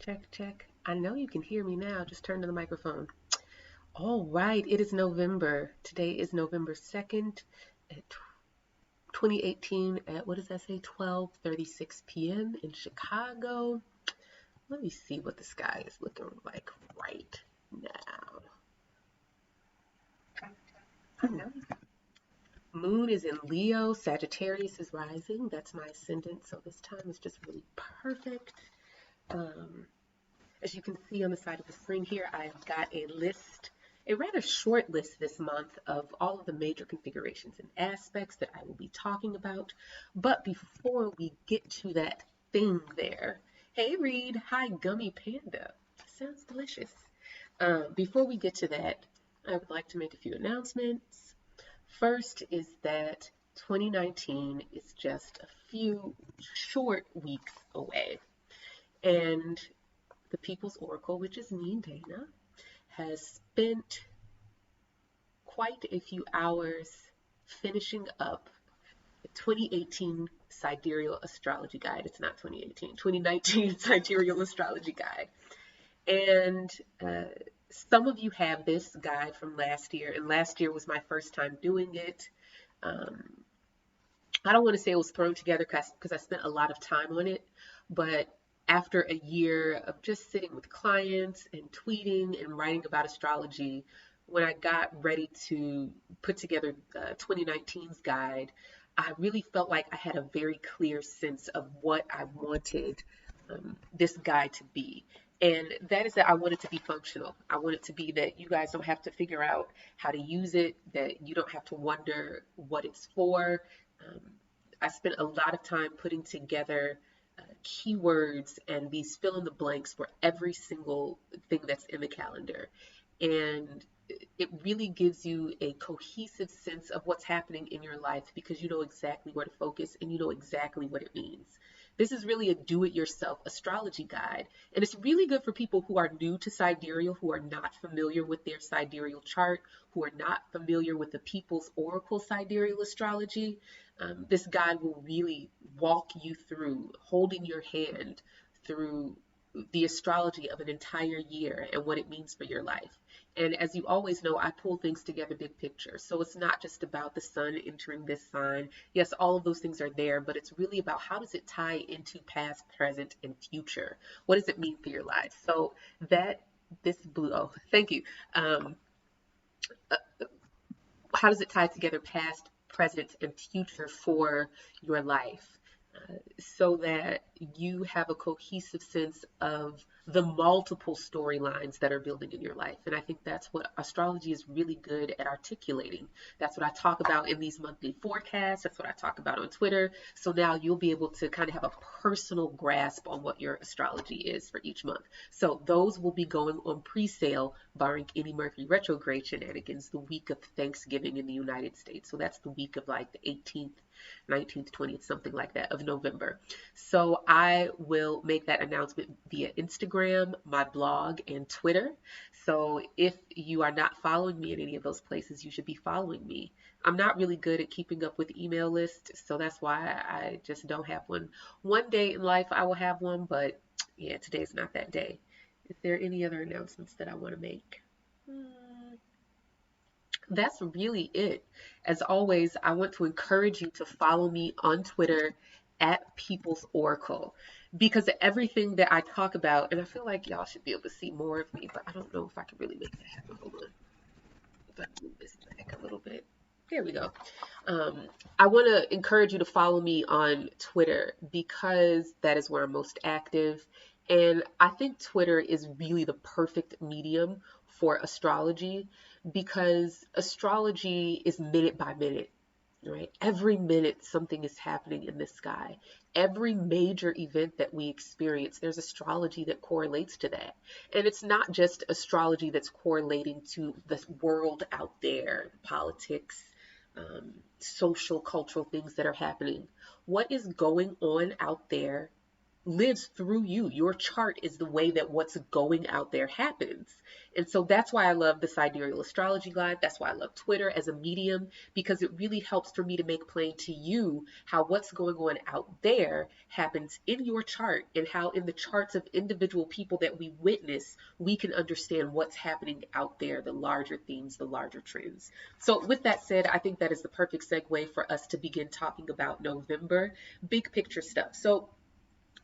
Check, check. I know you can hear me now. Just turn to the microphone. All right, it is November. Today is November 2nd at 2018 at, what does that say, 12:36 p.m. in Chicago. Let me see what the sky is looking like right now. Moon is in Leo, Sagittarius is rising. That's my ascendant, so this time is just really perfect. Um, As you can see on the side of the screen here, I've got a list, a rather short list this month of all of the major configurations and aspects that I will be talking about. But before we get to that thing there, hey Reed, hi Gummy Panda, sounds delicious. Before we get to that, I would like to make a few announcements. First is that 2019 is just a few short weeks away. And the People's Oracle, which is me, Dana, has spent quite a few hours finishing up the 2018 Sidereal Astrology Guide. It's not 2018, 2019 Sidereal Astrology Guide. And some of you have this guide from last year, and last year was my first time doing it. I don't want to say it was thrown together because I spent a lot of time on it, but after a year of just sitting with clients and tweeting and writing about astrology, when I got ready to put together 2019's guide, I really felt like I had a very clear sense of what I wanted this guide to be. And that is that I want it to be functional. I want it to be that you guys don't have to figure out how to use it, that you don't have to wonder what it's for. Um, I spent a lot of time putting together keywords and these fill in the blanks for every single thing that's in the calendar. And it really gives you a cohesive sense of what's happening in your life because you know exactly where to focus and you know exactly what it means. This is really a do-it-yourself astrology guide, and it's really good for people who are new to sidereal, who are not familiar with their sidereal chart, who are not familiar with the People's Oracle sidereal astrology. This guide will really walk you through, holding your hand through the astrology of an entire year and what it means for your life. And as you always know, I pull things together big picture. So it's not just about the sun entering this sign. Yes, all of those things are there, but it's really about how does it tie into past, present, and future? What does it mean for your life? So that this blue, oh, thank you. Uh, how does it tie together past, present, and future for your life? So that you have a cohesive sense of the multiple storylines that are building in your life. And I think that's what astrology is really good at articulating. That's what I talk about in these monthly forecasts. That's what I talk about on Twitter. So now you'll be able to kind of have a personal grasp on what your astrology is for each month. So those will be going on pre-sale, barring any Mercury retrograde shenanigans, the week of Thanksgiving in the United States. So that's the week of like the 18th, 19th, 20th, something like that of November. So I will make that announcement via Instagram, my blog, and Twitter. So if you are not following me in any of those places, you should be following me. I'm not really good at keeping up with email lists, so that's why I just don't have one. One day in life I will have one, but yeah, today's not that day. Is there any other announcements that I want to make? That's really it. As always, I want to encourage you to follow me on Twitter at People's Oracle because everything that I talk about, and I feel like y'all should be able to see more of me, but I don't know if I can really make that happen. Hold on. If I move this back a little bit. There we go. I want to encourage you to follow me on Twitter because that is where I'm most active. And I think Twitter is really the perfect medium for astrology because astrology is minute by minute, right? Every minute something is happening in the sky. Every major event that we experience, there's astrology that correlates to that. And it's not just astrology that's correlating to the world out there, politics, social, cultural things that are happening. What is going on out there lives through you. Your chart is the way that what's going out there happens. And so that's why I love the Sidereal Astrology Guide. That's why I love Twitter as a medium, because it really helps for me to make plain to you how what's going on out there happens in your chart, and how in the charts of individual people that we witness, we can understand what's happening out there, the larger themes, the larger trends. So with that said, I think that is the perfect segue for us to begin talking about November, big picture stuff. So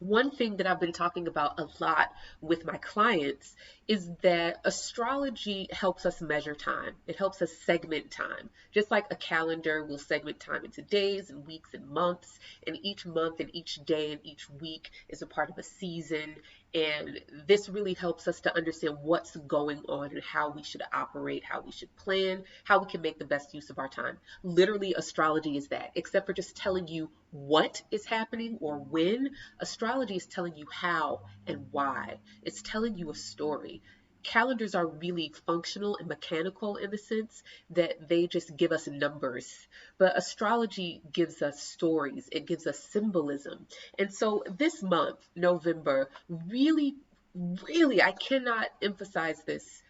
one thing that I've been talking about a lot with my clients is that astrology helps us measure time. It helps us segment time. Just like a calendar will segment time into days and weeks and months, and each month and each day and each week is a part of a season. And this really helps us to understand what's going on and how we should operate, how we should plan, how we can make the best use of our time. Literally, astrology is that. Except for just telling you what is happening or when, astrology is telling you how and why. It's telling you a story. Calendars are really functional and mechanical in the sense that they just give us numbers. But astrology gives us stories, it gives us symbolism. And so this month, November, really, really, I cannot emphasize this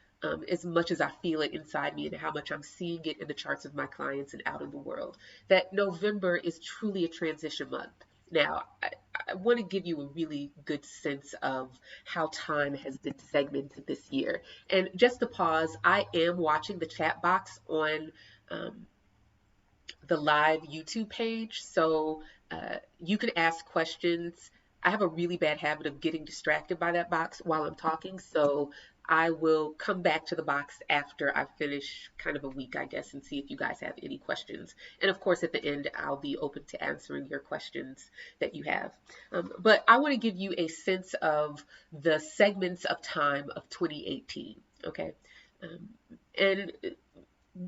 as much as I feel it inside me and how much I'm seeing it in the charts of my clients and out in the world, that November is truly a transition month. Now, I want to give you a really good sense of how time has been segmented this year. And just to pause, I am watching the chat box on the live YouTube page. So you can ask questions. I have a really bad habit of getting distracted by that box while I'm talking. So I will come back to the box after I finish kind of a week, I guess, and see if you guys have any questions. And of course, at the end, I'll be open to answering your questions that you have. But I want to give you a sense of the segments of time of 2018. Okay. And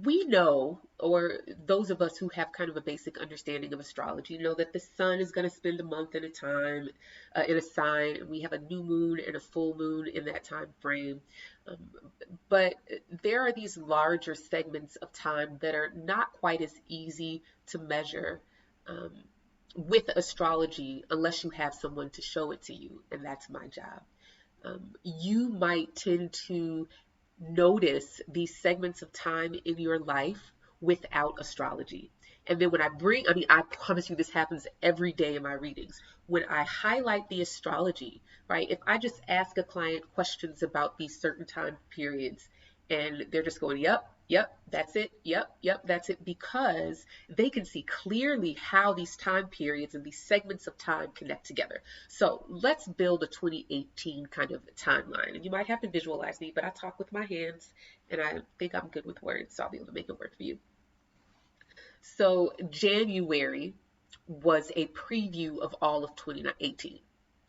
we know, or those of us who have kind of a basic understanding of astrology know that the sun is going to spend a month at a time in a sign. We have a new moon and a full moon in that time frame. But there are these larger segments of time that are not quite as easy to measure with astrology unless you have someone to show it to you, and that's my job. You might tend to notice these segments of time in your life without astrology. And then when I promise you this happens every day in my readings. When I highlight the astrology, right? If I just ask a client questions about these certain time periods and they're just going, yep, that's it. Yep, that's it. Because they can see clearly how these time periods and these segments of time connect together. So let's build a 2018 kind of timeline. And you might have to visualize me, but I talk with my hands and I think I'm good with words, so I'll be able to make it work for you. So January was a preview of all of 2018.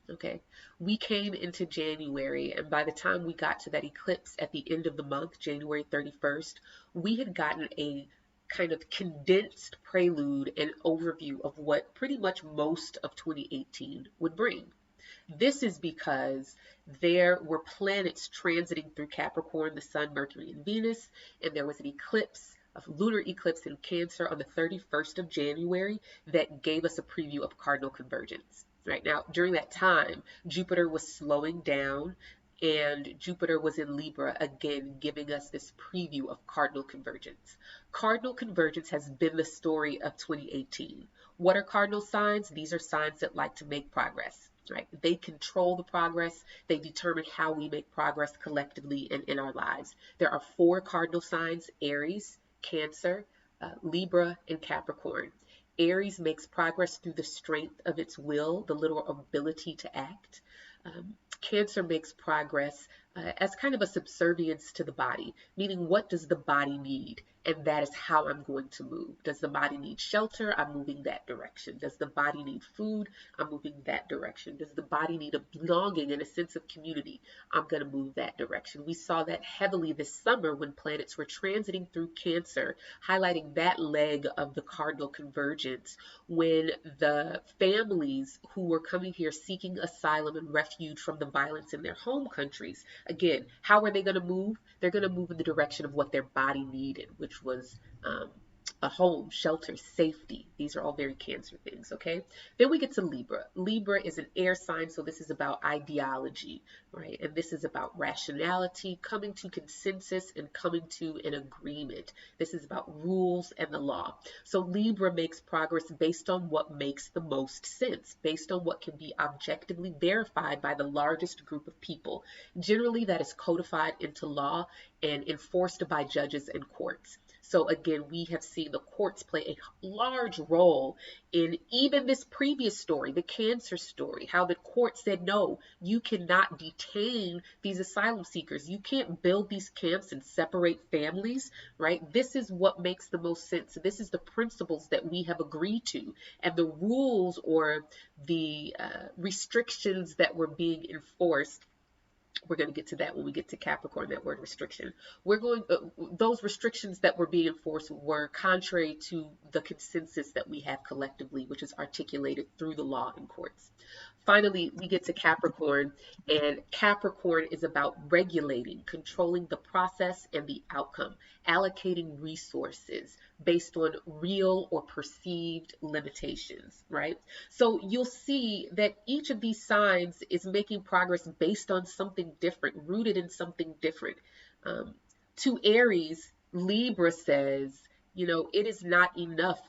Okay, we came into January, and by the time we got to that eclipse at the end of the month, January 31st, we had gotten a kind of condensed prelude and overview of what pretty much most of 2018 would bring. This is because there were planets transiting through Capricorn, the Sun, Mercury, and Venus, and there was an eclipse, a lunar eclipse in Cancer on the 31st of January that gave us a preview of cardinal convergence. Right now, during that time, Jupiter was slowing down and Jupiter was in Libra, again, giving us this preview of cardinal convergence. Cardinal convergence has been the story of 2018. What are cardinal signs? These are signs that like to make progress, right? They control the progress. They determine how we make progress collectively and in our lives. There are 4 cardinal signs: Aries, Cancer, Libra, and Capricorn. Aries makes progress through the strength of its will, the literal ability to act. Cancer makes progress as kind of a subservience to the body, meaning what does the body need? And that is how I'm going to move. Does the body need shelter? I'm moving that direction. Does the body need food? I'm moving that direction. Does the body need a belonging and a sense of community? I'm going to move that direction. We saw that heavily this summer when planets were transiting through Cancer, highlighting that leg of the cardinal convergence, when the families who were coming here seeking asylum and refuge from the violence in their home countries, again, how are they going to move? They're going to move in the direction of what their body needed, which was a home, shelter, safety. These are all very Cancer things, okay? Then we get to Libra. Libra is an air sign, so this is about ideology, right? And this is about rationality, coming to consensus and coming to an agreement. This is about rules and the law. So Libra makes progress based on what makes the most sense, based on what can be objectively verified by the largest group of people. Generally, that is codified into law and enforced by judges and courts. So again, we have seen the courts play a large role in even this previous story, the Cancer story, how the court said, no, you cannot detain these asylum seekers. You can't build these camps and separate families, right? This is what makes the most sense. This is the principles that we have agreed to, and the rules or the restrictions that were being enforced. We're going to get to that when we get to Capricorn, that word restriction. Those restrictions that were being enforced were contrary to the consensus that we have collectively, which is articulated through the law and courts. Finally, we get to Capricorn, and Capricorn is about regulating, controlling the process and the outcome, allocating resources based on real or perceived limitations, right? So you'll see that each of these signs is making progress based on something different, rooted in something different. To Aries, Libra says, it is not enough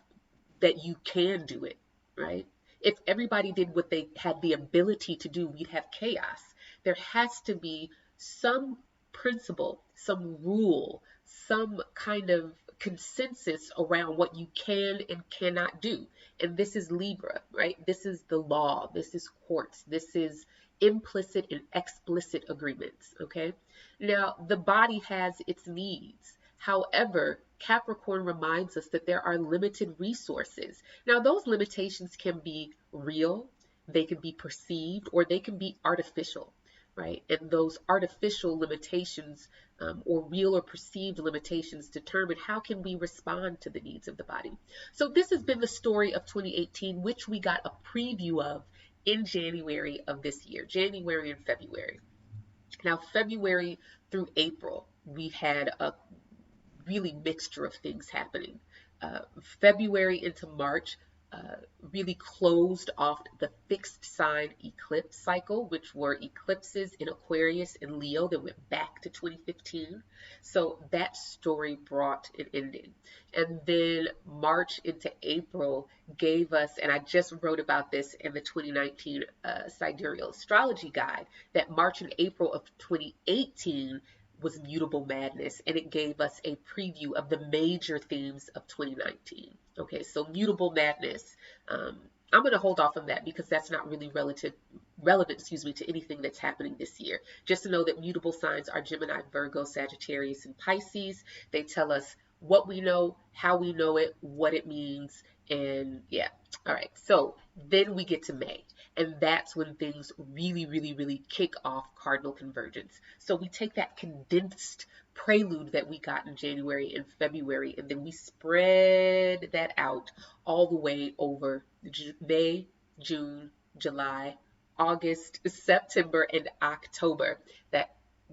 that you can do it, right? If everybody did what they had the ability to do, we'd have chaos. There has to be some principle, some rule, some kind of consensus around what you can and cannot do. And this is Libra, right? This is the law. This is courts. This is implicit and explicit agreements, okay? Now, the body has its needs. However, Capricorn reminds us that there are limited resources. Now, those limitations can be real, they can be perceived, or they can be artificial, right? And those artificial limitations or real or perceived limitations determine how can we respond to the needs of the body. So this has been the story of 2018, which we got a preview of in January of this year, January and February. Now, February through April, we had a really mixture of things happening. February into March really closed off the fixed sign eclipse cycle, which were eclipses in Aquarius and Leo that went back to 2015. So that story brought an ending. And then March into April gave us, and I just wrote about this in the 2019 Sidereal Astrology Guide, that March and April of 2018 was mutable madness, and it gave us a preview of the major themes of 2019. Okay, so mutable madness. I'm going to hold off on that because that's not really relevant, to anything that's happening this year. Just to know that mutable signs are Gemini, Virgo, Sagittarius, and Pisces. They tell us what we know, how we know it, what it means, and yeah. All right, so then we get to May. And that's when things really, really, really kick off cardinal convergence. So we take that condensed prelude that we got in January and February, and then we spread that out all the way over May, June, July, August, September, and October.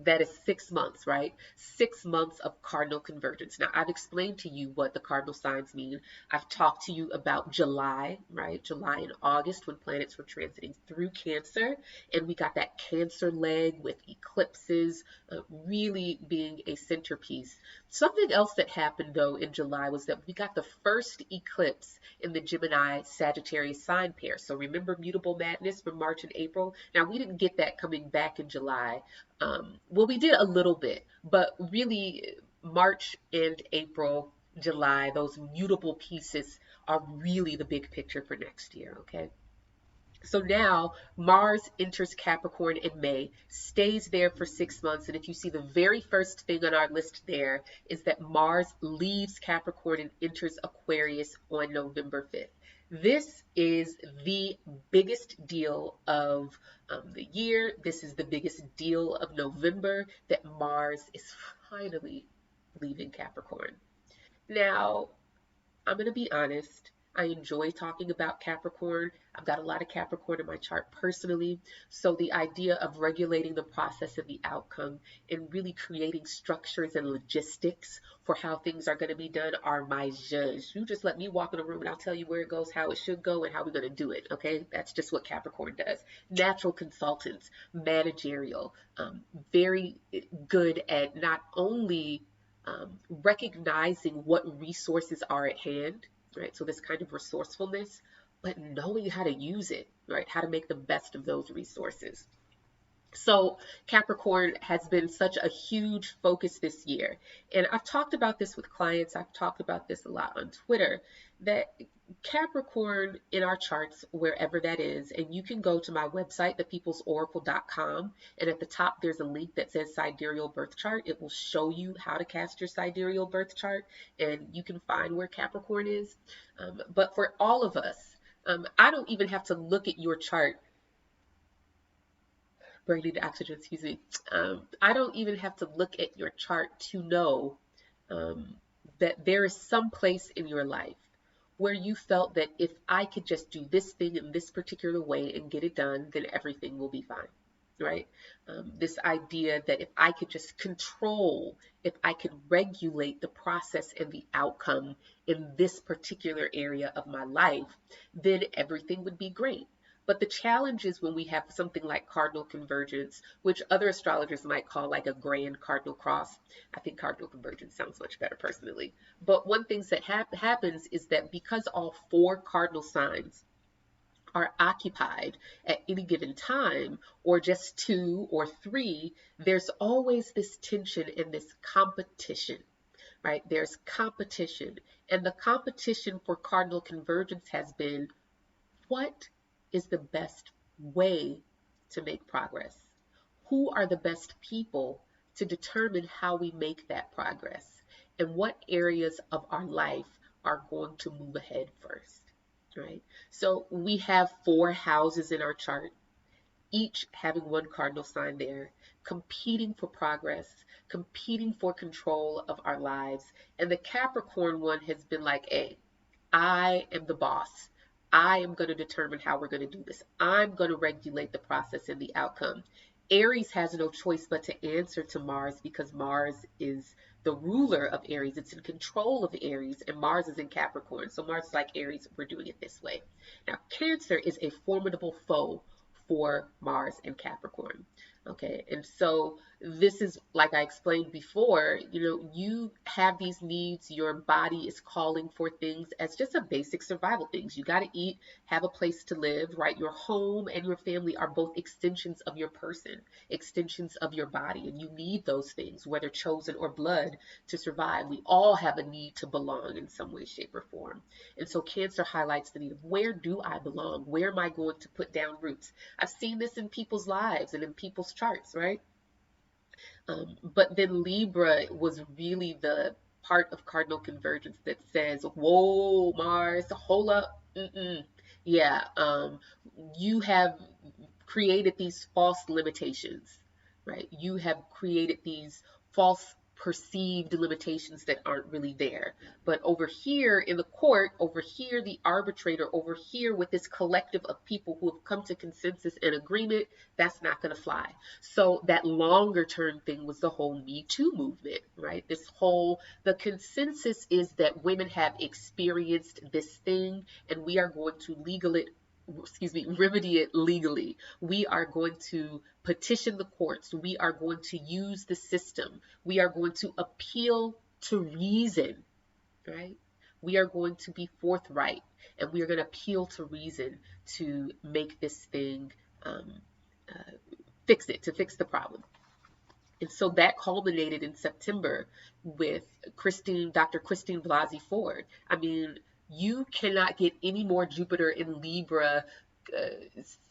That is 6 months, right? 6 months of cardinal convergence. Now, I've explained to you what the cardinal signs mean. I've talked to you about July, right? July and August when planets were transiting through Cancer. And we got that Cancer leg with eclipses really being a centerpiece. Something else that happened, though, in July was that we got the first eclipse in the Gemini-Sagittarius sign pair. So remember mutable madness from March and April? Now, we didn't get that coming back in July. Well, we did a little bit, but really March and April, July, those mutable pieces are really the big picture for next year, okay? So now Mars enters Capricorn in May, stays there for 6 months. And if you see the very first thing on our list there is that Mars leaves Capricorn and enters Aquarius on November 5th. This is the biggest deal of the year. This is the biggest deal of November, that Mars is finally leaving Capricorn. Now, I'm going to be honest. I enjoy talking about Capricorn. I've got a lot of Capricorn in my chart personally. So the idea of regulating the process and the outcome and really creating structures and logistics for how things are going to be done are my judge. You just let me walk in a room and I'll tell you where it goes, how it should go, and how we're going to do it. Okay, that's just what Capricorn does. Natural consultants, managerial, very good at not only recognizing what resources are at hand, right? So this kind of resourcefulness, but knowing how to use it, right? How to make the best of those resources. So Capricorn has been such a huge focus this year. And I've talked about this with clients. I've talked about this a lot on Twitter, that Capricorn in our charts, wherever that is, and you can go to my website, thepeoplesoracle.com, and at the top there's a link that says sidereal birth chart. It will show you how to cast your sidereal birth chart, and you can find where Capricorn is. But for all of us, I don't even have to look at your chart. Burning the oxygen, excuse me. I don't even have to look at your chart to know that there is some place in your life where you felt that if I could just do this thing in this particular way and get it done, then everything will be fine, right? This idea that if I could just control, if I could regulate the process and the outcome in this particular area of my life, then everything would be great. But the challenge is when we have something like cardinal convergence, which other astrologers might call like a grand cardinal cross. I think cardinal convergence sounds much better personally. But one thing that happens is that because all 4 cardinal signs are occupied at any given time, or just 2 or 3, there's always this tension and this competition, right? There's competition. And the competition for cardinal convergence has been, what is the best way to make progress? Who are the best people to determine how we make that progress? And what areas of our life are going to move ahead first, right? So we have 4 houses in our chart, each having 1 cardinal sign there, competing for progress, competing for control of our lives. And the Capricorn one has been like, hey, I am the boss. I am going to determine how we're going to do this. I'm going to regulate the process and the outcome. Aries has no choice but to answer to Mars because Mars is the ruler of Aries. It's in control of Aries, and Mars is in Capricorn. So Mars is like, Aries, we're doing it this way. Now, Cancer is a formidable foe for Mars and Capricorn. Okay, and so this is, like I explained before, you have these needs, your body is calling for things as just a basic survival things. You got to eat, have a place to live, right? Your home and your family are both extensions of your person, extensions of your body, and you need those things, whether chosen or blood, to survive. We all have a need to belong in some way, shape, or form. And so Cancer highlights the need of, where do I belong? Where am I going to put down roots? I've seen this in people's lives and in people's charts, right? But then Libra was really the part of cardinal convergence that says, whoa, Mars, hold up. Yeah, you have created these false limitations, right? You have created these false perceived limitations that aren't really there. But over here in the court, over here, the arbitrator, over here with this collective of people who have come to consensus and agreement, that's not going to fly. So that longer term thing was the whole Me Too movement, right? The consensus is that women have experienced this thing and we are going to remedy it legally. We are going to petition the courts. We are going to use the system. We are going to appeal to reason, right? We are going to be forthright and we are going to appeal to reason to make this thing, to fix the problem. And so that culminated in September with Dr. Christine Blasey Ford. I mean, you cannot get any more Jupiter in Libra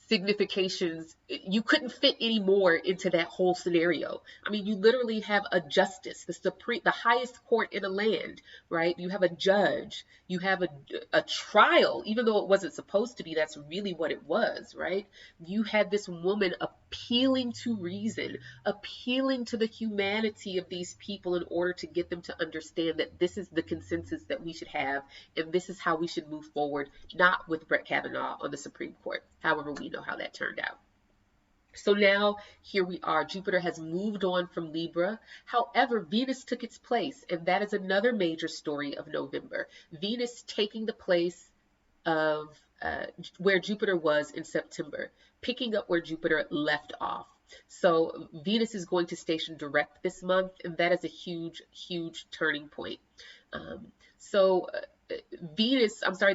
significations. You couldn't fit any more into that whole scenario. I mean, you literally have a justice, the highest court in a land, right? You have a judge, you have a trial, even though it wasn't supposed to be, that's really what it was, right? You had this woman appealing to reason, appealing to the humanity of these people in order to get them to understand that this is the consensus that we should have, and this is how we should move forward, not with Brett Kavanaugh on the Supreme Court. However, we know how that turned out. So now here we are. Jupiter has moved on from Libra. However, Venus took its place, and that is another major story of November. Venus taking the place of where Jupiter was in September, picking up where Jupiter left off. So Venus is going to station direct this month, and that is a huge, huge turning point.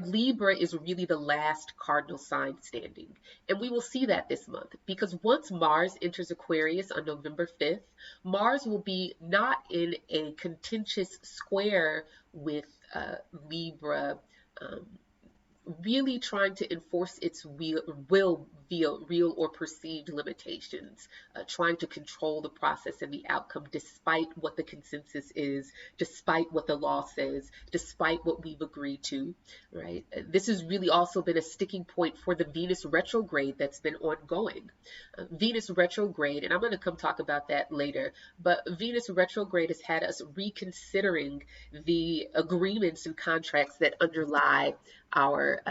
Libra is really the last cardinal sign standing. And we will see that this month, because once Mars enters Aquarius on November 5th, Mars will be not in a contentious square with Libra, really trying to enforce its will via real or perceived limitations, trying to control the process and the outcome despite what the consensus is, despite what the law says, despite what we've agreed to, right? This has really also been a sticking point for the Venus retrograde that's been ongoing. Venus retrograde, and I'm going to come talk about that later, but Venus retrograde has had us reconsidering the agreements and contracts that underlie our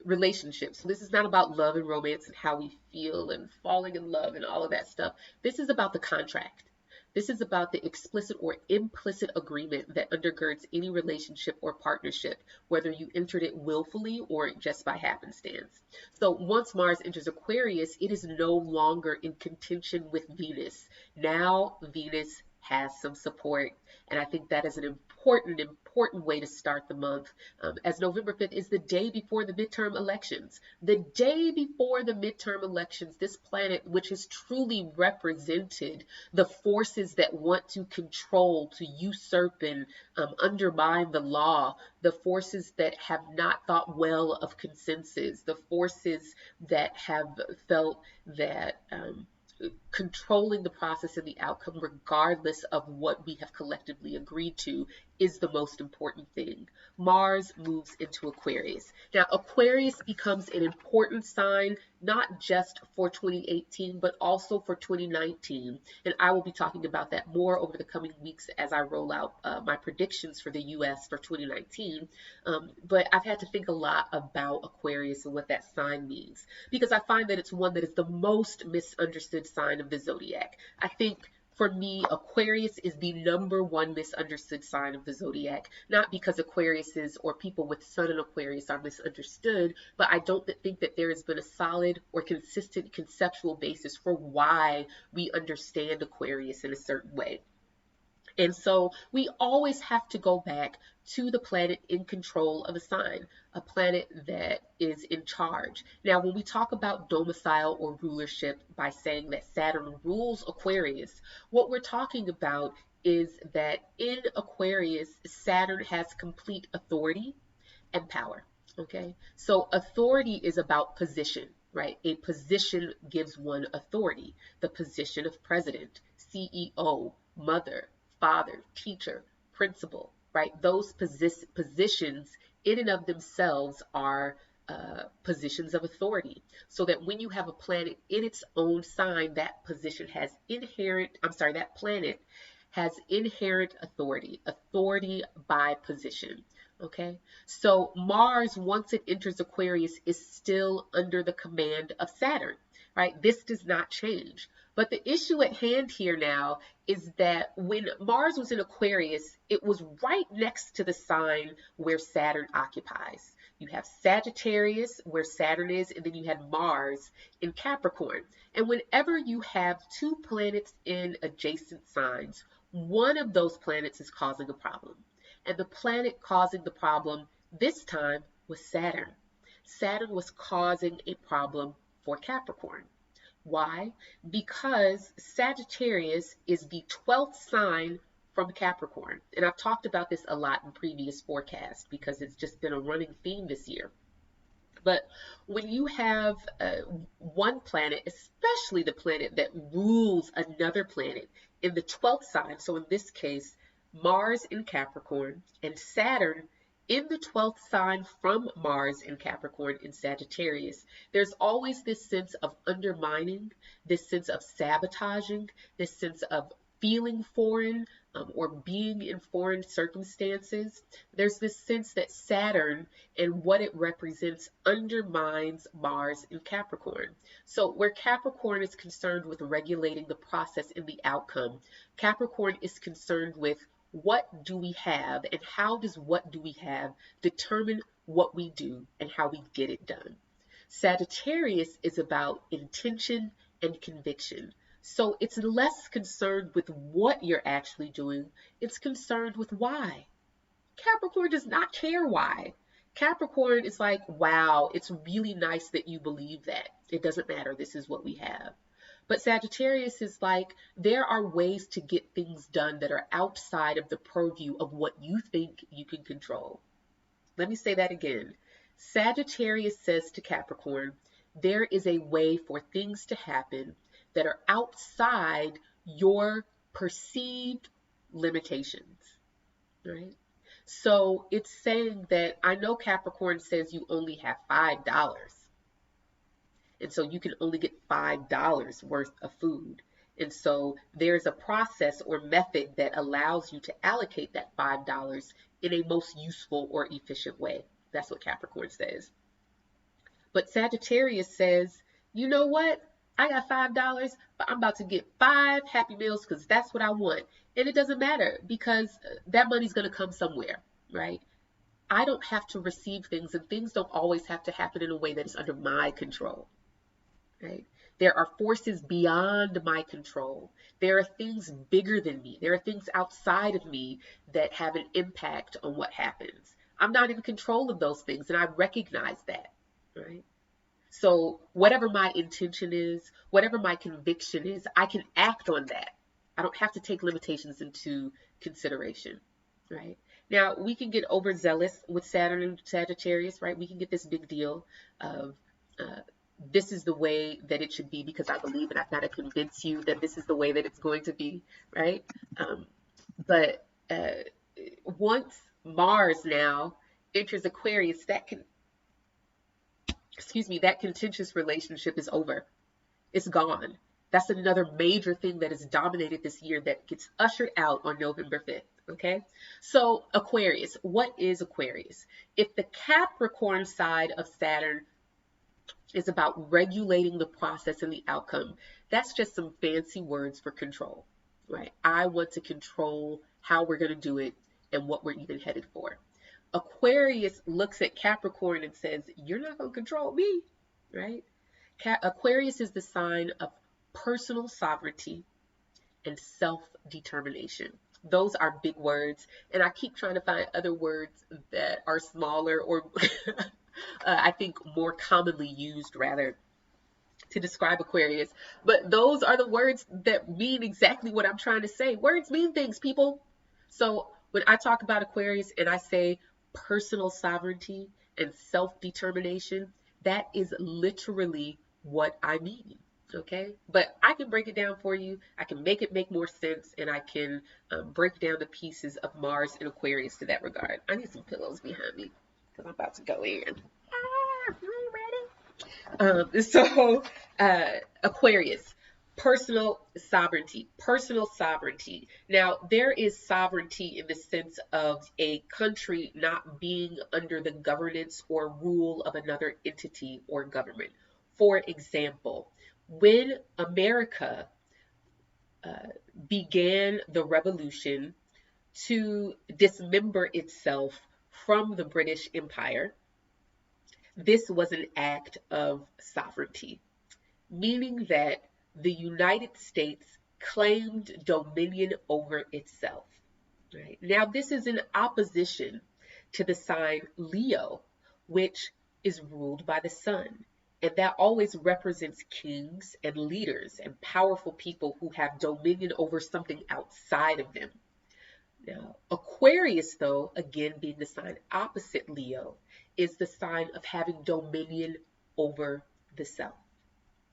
relationships. So this is not about love and romance and how we feel and falling in love and all of that stuff. This is about the contract. This is about the explicit or implicit agreement that undergirds any relationship or partnership, whether you entered it willfully or just by happenstance. So once Mars enters Aquarius, it is no longer in contention with Venus. Now Venus has some support, and I think that is an important way to start the month, as November 5th is the day before the midterm elections. The day before the midterm elections, this planet, which has truly represented the forces that want to control, to usurp and undermine the law, the forces that have not thought well of consensus, the forces that have felt that controlling the process and the outcome, regardless of what we have collectively agreed to, is the most important thing. Mars moves into Aquarius. Now, Aquarius becomes an important sign, not just for 2018, but also for 2019. And I will be talking about that more over the coming weeks as I roll out my predictions for the US for 2019. But I've had to think a lot about Aquarius and what that sign means, because I find that it's one that is the most misunderstood sign of the zodiac. I think for me, Aquarius is the #1 misunderstood sign of the zodiac, not because Aquariuses or people with Sun in Aquarius are misunderstood, but I don't think that there has been a solid or consistent conceptual basis for why we understand Aquarius in a certain way. And so we always have to go back to the planet in control of a sign, a planet that is in charge. Now, when we talk about domicile or rulership by saying that Saturn rules Aquarius, what we're talking about is that in Aquarius, Saturn has complete authority and power. Okay, so authority is about position, right? A position gives one authority. The position of president, CEO, mother, father, teacher, principal, right? Those positions in and of themselves are positions of authority. So that when you have a planet in its own sign, that planet has inherent authority by position. Okay, so Mars, once it enters Aquarius, is still under the command of Saturn, right? This does not change. But the issue at hand here now is that when Mars was in Aquarius, it was right next to the sign where Saturn occupies. You have Sagittarius, where Saturn is, and then you had Mars in Capricorn. And whenever you have two planets in adjacent signs, one of those planets is causing a problem. And the planet causing the problem this time was Saturn. Saturn was causing a problem for Capricorn. Why? Because Sagittarius is the 12th sign from Capricorn. And I've talked about this a lot in previous forecasts because it's just been a running theme this year. But when you have one planet, especially the planet that rules another planet in the 12th sign, so in this case, Mars in Capricorn and Saturn in the 12th sign from Mars in Capricorn in Sagittarius, there's always this sense of undermining, this sense of sabotaging, this sense of feeling foreign, or being in foreign circumstances. There's this sense that Saturn and what it represents undermines Mars in Capricorn. So where Capricorn is concerned with regulating the process and the outcome, Capricorn is concerned with what do we have and how does what do we have determine what we do and how we get it done. Sagittarius is about intention and conviction. So it's less concerned with what you're actually doing, it's concerned with why. Capricorn does not care why. Capricorn is like, wow, it's really nice that you believe that. It doesn't matter, this is what we have. But Sagittarius is like, there are ways to get things done that are outside of the purview of what you think you can control. Let me say that again. Sagittarius says to Capricorn, there is a way for things to happen that are outside your perceived limitations, right? So it's saying that I know Capricorn says you only have $5, and so you can only get $5 worth of food. And so there's a process or method that allows you to allocate that $5 in a most useful or efficient way. That's what Capricorn says. But Sagittarius says, you know what? I got $5, but I'm about to get 5 Happy Meals because that's what I want. And it doesn't matter because that money's going to come somewhere, right? I don't have to receive things, and things don't always have to happen in a way that is under my control, right? There are forces beyond my control. There are things bigger than me. There are things outside of me that have an impact on what happens. I'm not in control of those things, and I recognize that, right? So whatever my intention is, whatever my conviction is, I can act on that. I don't have to take limitations into consideration, right? Now, we can get overzealous with Saturn and Sagittarius, right? We can get this big deal of this is the way that it should be because I believe and I've got to convince you that this is the way that it's going to be, right? But once Mars now enters Aquarius, that contentious relationship is over. It's gone. That's another major thing that has dominated this year that gets ushered out on November 5th. Okay. So Aquarius, what is Aquarius? If the Capricorn side of Saturn is about regulating the process and the outcome, that's just some fancy words for control, right? I want to control how we're going to do it and what we're even headed for. Aquarius looks at Capricorn and says, you're not going to control me, right? Aquarius is the sign of personal sovereignty and self-determination. Those are big words, and I keep trying to find other words that are smaller or I think more commonly used rather to describe Aquarius. But those are the words that mean exactly what I'm trying to say. Words mean things, people. So when I talk about Aquarius and I say personal sovereignty and self-determination, that is literally what I mean. Okay, but I can break it down for you. I can make it make more sense, and I can break down the pieces of Mars and Aquarius to that regard. I need some pillows behind me because I'm about to go in. Are you ready? Aquarius, personal sovereignty. Personal sovereignty. Now, there is sovereignty in the sense of a country not being under the governance or rule of another entity or government. For example, when America began the revolution to dismember itself from the British Empire, this was an act of sovereignty, meaning that the United States claimed dominion over itself. Right? Now, this is in opposition to the sign Leo, which is ruled by the sun. And that always represents kings and leaders and powerful people who have dominion over something outside of them. Now, Aquarius, though, again being the sign opposite Leo, is the sign of having dominion over the self.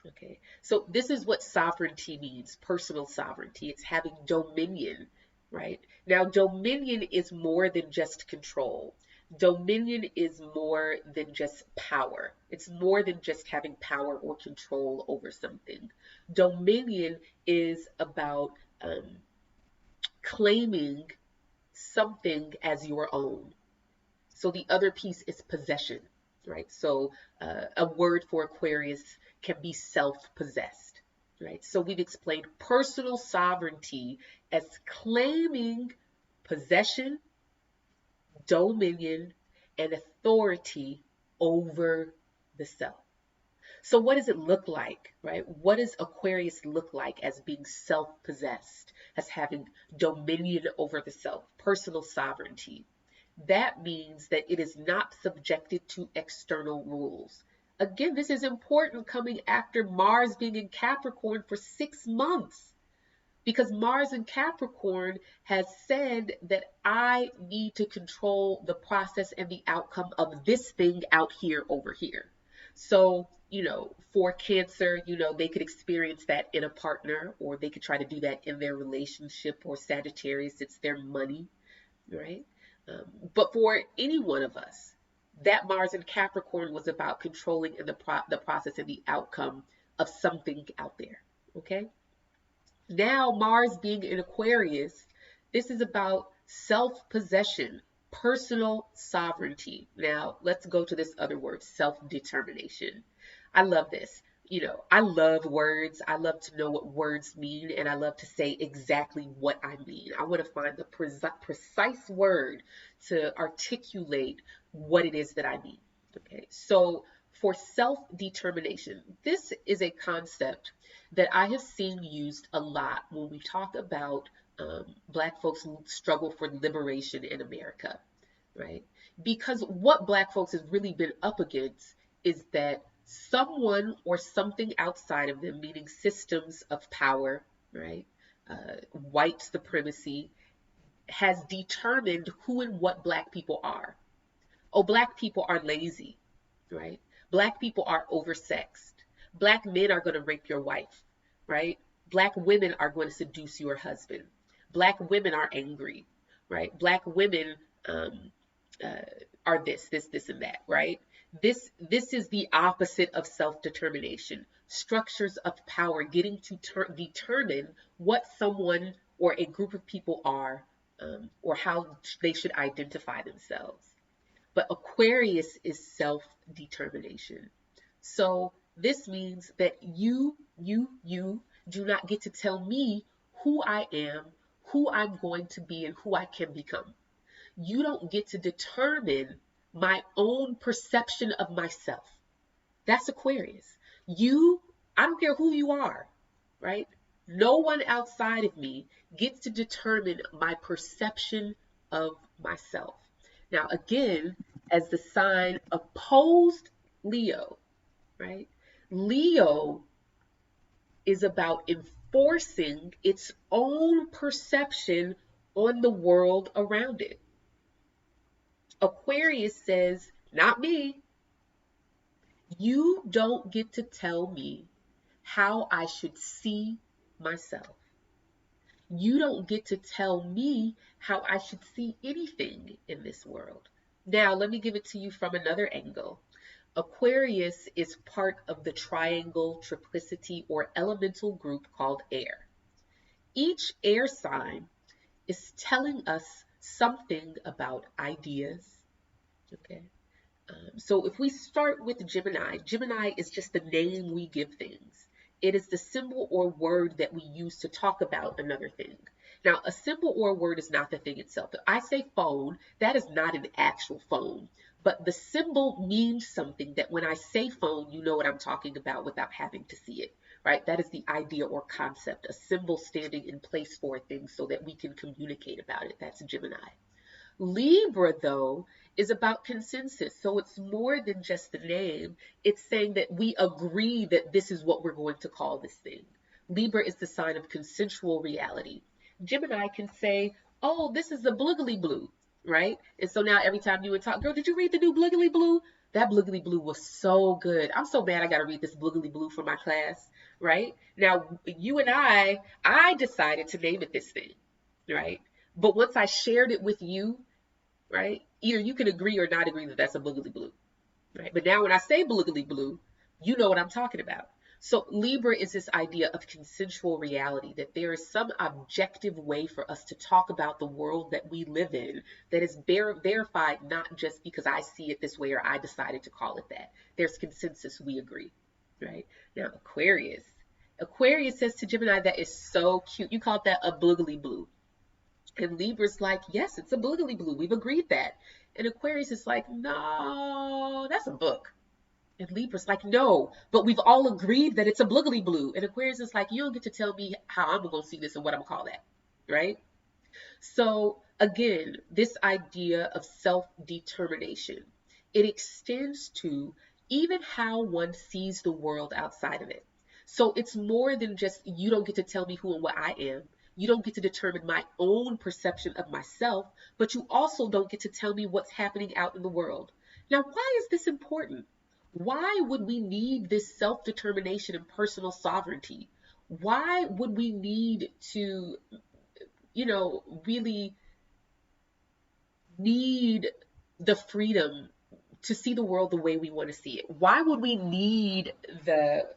Okay, so this is what sovereignty means, personal sovereignty. It's having dominion, right? Now, dominion is more than just control. Dominion is more than just power. It's more than just having power or control over something. Dominion is about claiming something as your own. So the other piece is possession, right? So a word for Aquarius can be self-possessed, right? So we've explained personal sovereignty as claiming possession, dominion, and authority over the self. So what does it look like, right? What does Aquarius look like as being self-possessed, as having dominion over the self, personal sovereignty? That means that it is not subjected to external rules. Again, this is important coming after Mars being in Capricorn for 6 months, because Mars in Capricorn has said that I need to control the process and the outcome of this thing out here over here. So, for Cancer, they could experience that in a partner, or they could try to do that in their relationship, or Sagittarius, it's their money, right? But for any one of us, that Mars in Capricorn was about controlling the process and the outcome of something out there, okay? Now, Mars being in Aquarius, this is about self-possession, personal sovereignty. Now, let's go to this other word, self-determination. I love this. I love words. I love to know what words mean, and I love to say exactly what I mean. I want to find the precise word to articulate what it is that I mean. Okay, so for self-determination, this is a concept that I have seen used a lot when we talk about Black folks' struggle for liberation in America, right? Because what Black folks has really been up against is that someone or something outside of them, meaning systems of power, right? White supremacy, has determined who and what Black people are. Oh, Black people are lazy, right? Black people are oversexed. Black men are going to rape your wife, right? Black women are going to seduce your husband. Black women are angry, right? Black women are this, and that, right? This is the opposite of self-determination. Structures of power getting to determine what someone or a group of people are, or how they should identify themselves. But Aquarius is self-determination. So this means that you do not get to tell me who I am, who I'm going to be, and who I can become. You don't get to determine my own perception of myself. That's Aquarius. I don't care who you are, right? No one outside of me gets to determine my perception of myself. Now, again, as the sign opposed Leo, right? Leo is about enforcing its own perception on the world around it. Aquarius says, not me. You don't get to tell me how I should see myself. You don't get to tell me how I should see anything in this world. Now, let me give it to you from another angle. Aquarius is part of the triangle, triplicity, or elemental group called air. Each air sign is telling us something about ideas. Okay. So if we start with Gemini, Gemini is just the name we give things. It is the symbol or word that we use to talk about another thing. Now, a symbol or word is not the thing itself. If I say phone, that is not an actual phone, but the symbol means something that when I say phone, you know what I'm talking about without having to see it, right? That is the idea or concept, a symbol standing in place for a thing so that we can communicate about it. That's Gemini. Libra, though, is about consensus. So it's more than just the name. It's saying that we agree that this is what we're going to call this thing. Libra is the sign of consensual reality. Gemini can say, oh, this is the bloogly blue. right? And so now every time you would talk, girl, did you read the new Bloogly Blue? That Bloogly Blue was so good. I'm so mad I got to read this Bloogly Blue for my class, right? Now, you and I decided to name it this thing, right? But once I shared it with you, right, either you can agree or not agree that that's a Bloogly Blue, right? But now when I say Bloogly Blue, you know what I'm talking about. So Libra is this idea of consensual reality, that there is some objective way for us to talk about the world that we live in that is verified, not just because I see it this way or I decided to call it that. There's consensus, we agree, right? Now Aquarius. Aquarius says to Gemini, that is so cute. You called that a Bloogly Blue. And Libra's like, yes, it's a Bloogly Blue. We've agreed that. And Aquarius is like, no, that's a book. And Libra's like, no, but we've all agreed that it's a Bloogly Blue. And Aquarius is like, you don't get to tell me how I'm going to see this and what I'm going to call that, right? So again, this idea of self-determination, it extends to even how one sees the world outside of it. So it's more than just, you don't get to tell me who and what I am. You don't get to determine my own perception of myself, but you also don't get to tell me what's happening out in the world. Now, why is this important? Why would we need this self-determination and personal sovereignty? Why would we need to, really need the freedom to see the world the way we want to see it? Why would we need the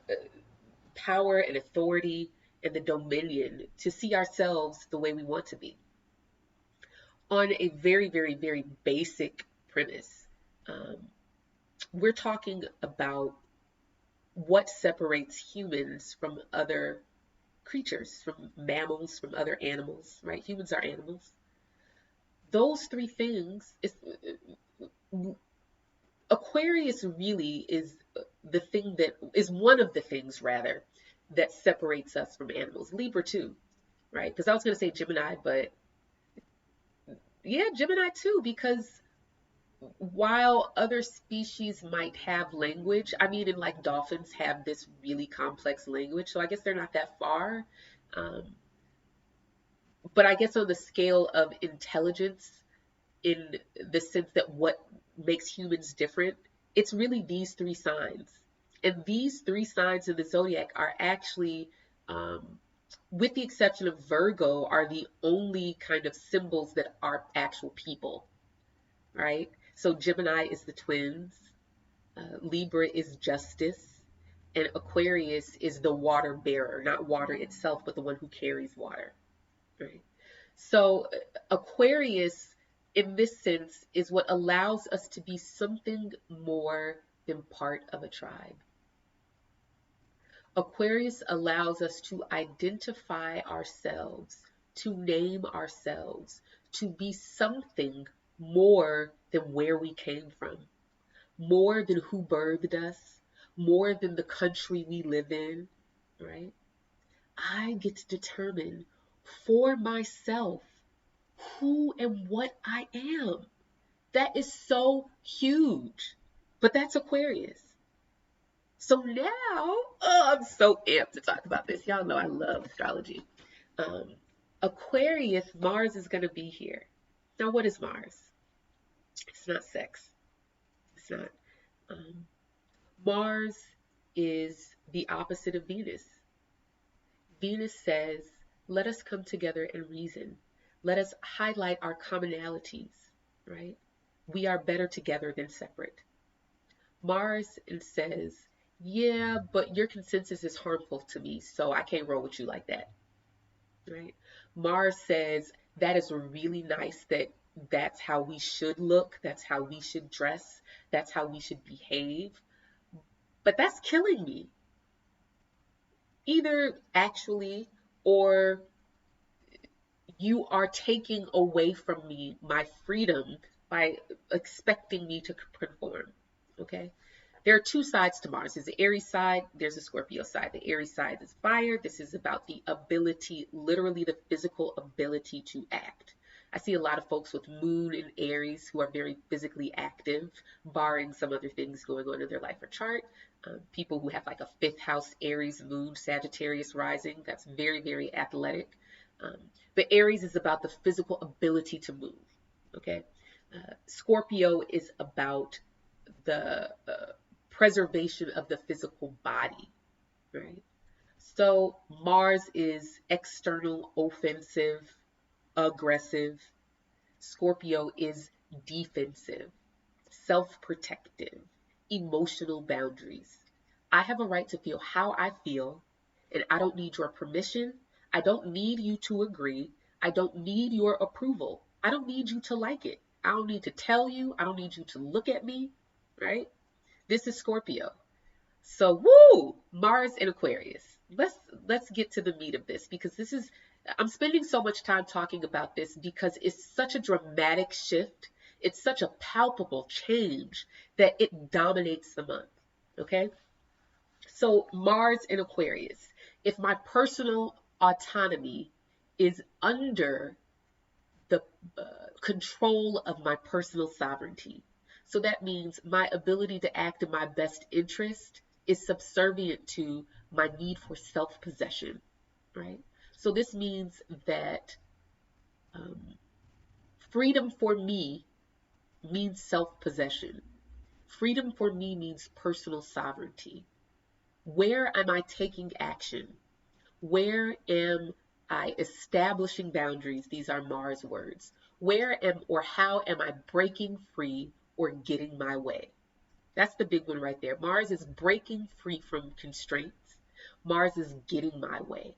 power and authority and the dominion to see ourselves the way we want to be? On a very, very, very basic premise, we're talking about what separates humans from other creatures, from mammals, from other animals, right? Humans are animals. Those three things Aquarius really is the thing that is one of the things, rather, that separates us from animals. Libra too, right? Because I was going to say Gemini, but yeah, Gemini too, because while other species might have language, I mean, and like dolphins have this really complex language, so I guess they're not that far. But I guess on the scale of intelligence, in the sense that what makes humans different, it's really these three signs. And these three signs in the zodiac are actually, with the exception of Virgo, are the only kind of symbols that are actual people, right? So Gemini is the twins, Libra is justice, and Aquarius is the water bearer, not water itself, but the one who carries water, right? So Aquarius, in this sense, is what allows us to be something more than part of a tribe. Aquarius allows us to identify ourselves, to name ourselves, to be something more than where we came from, more than who birthed us, more than the country we live in, right? I get to determine for myself who and what I am. That is so huge. But that's Aquarius. So now, I'm so amped to talk about this. Y'all know I love astrology. Aquarius, Mars is going to be here. Now, what is Mars? It's not sex. It's not. Mars is the opposite of Venus. Venus says, let us come together and reason. Let us highlight our commonalities, right? We are better together than separate. Mars says, yeah, but your consensus is harmful to me, so I can't roll with you like that, right? Mars says, that is really nice, that's how we should look, that's how we should dress, that's how we should behave, but that's killing me. Either actually, or you are taking away from me my freedom by expecting me to conform, okay? There are two sides to Mars. There's the Aries side, there's the Scorpio side. The Aries side is fire. This is about the ability, literally the physical ability to act. I see a lot of folks with Moon in Aries who are very physically active, barring some other things going on in their life or chart. People who have like a fifth house Aries Moon, Sagittarius rising, that's very, very athletic. But Aries is about the physical ability to move, okay? Scorpio is about the preservation of the physical body, right? So Mars is external, offensive, aggressive. Scorpio is defensive, self-protective, emotional boundaries. I have a right to feel how I feel, and I don't need your permission. I don't need you to agree. I don't need your approval. I don't need you to like it. I don't need to tell you. I don't need you to look at me, right? This is Scorpio. So, woo, Mars and Aquarius. Let's get to the meat of this, because this is, I'm spending so much time talking about this because it's such a dramatic shift. It's such a palpable change that it dominates the month. Okay? So, Mars and Aquarius. If my personal autonomy is under the control of my personal sovereignty. So that means my ability to act in my best interest is subservient to my need for self-possession, right? So this means that um, freedom for me means self-possession. Freedom for me means personal sovereignty. Where am I taking action? Where am I establishing boundaries? These are Mars words. Where am or how am I breaking free or getting my way? That's the big one right there. Mars is breaking free from constraints. Mars is getting my way.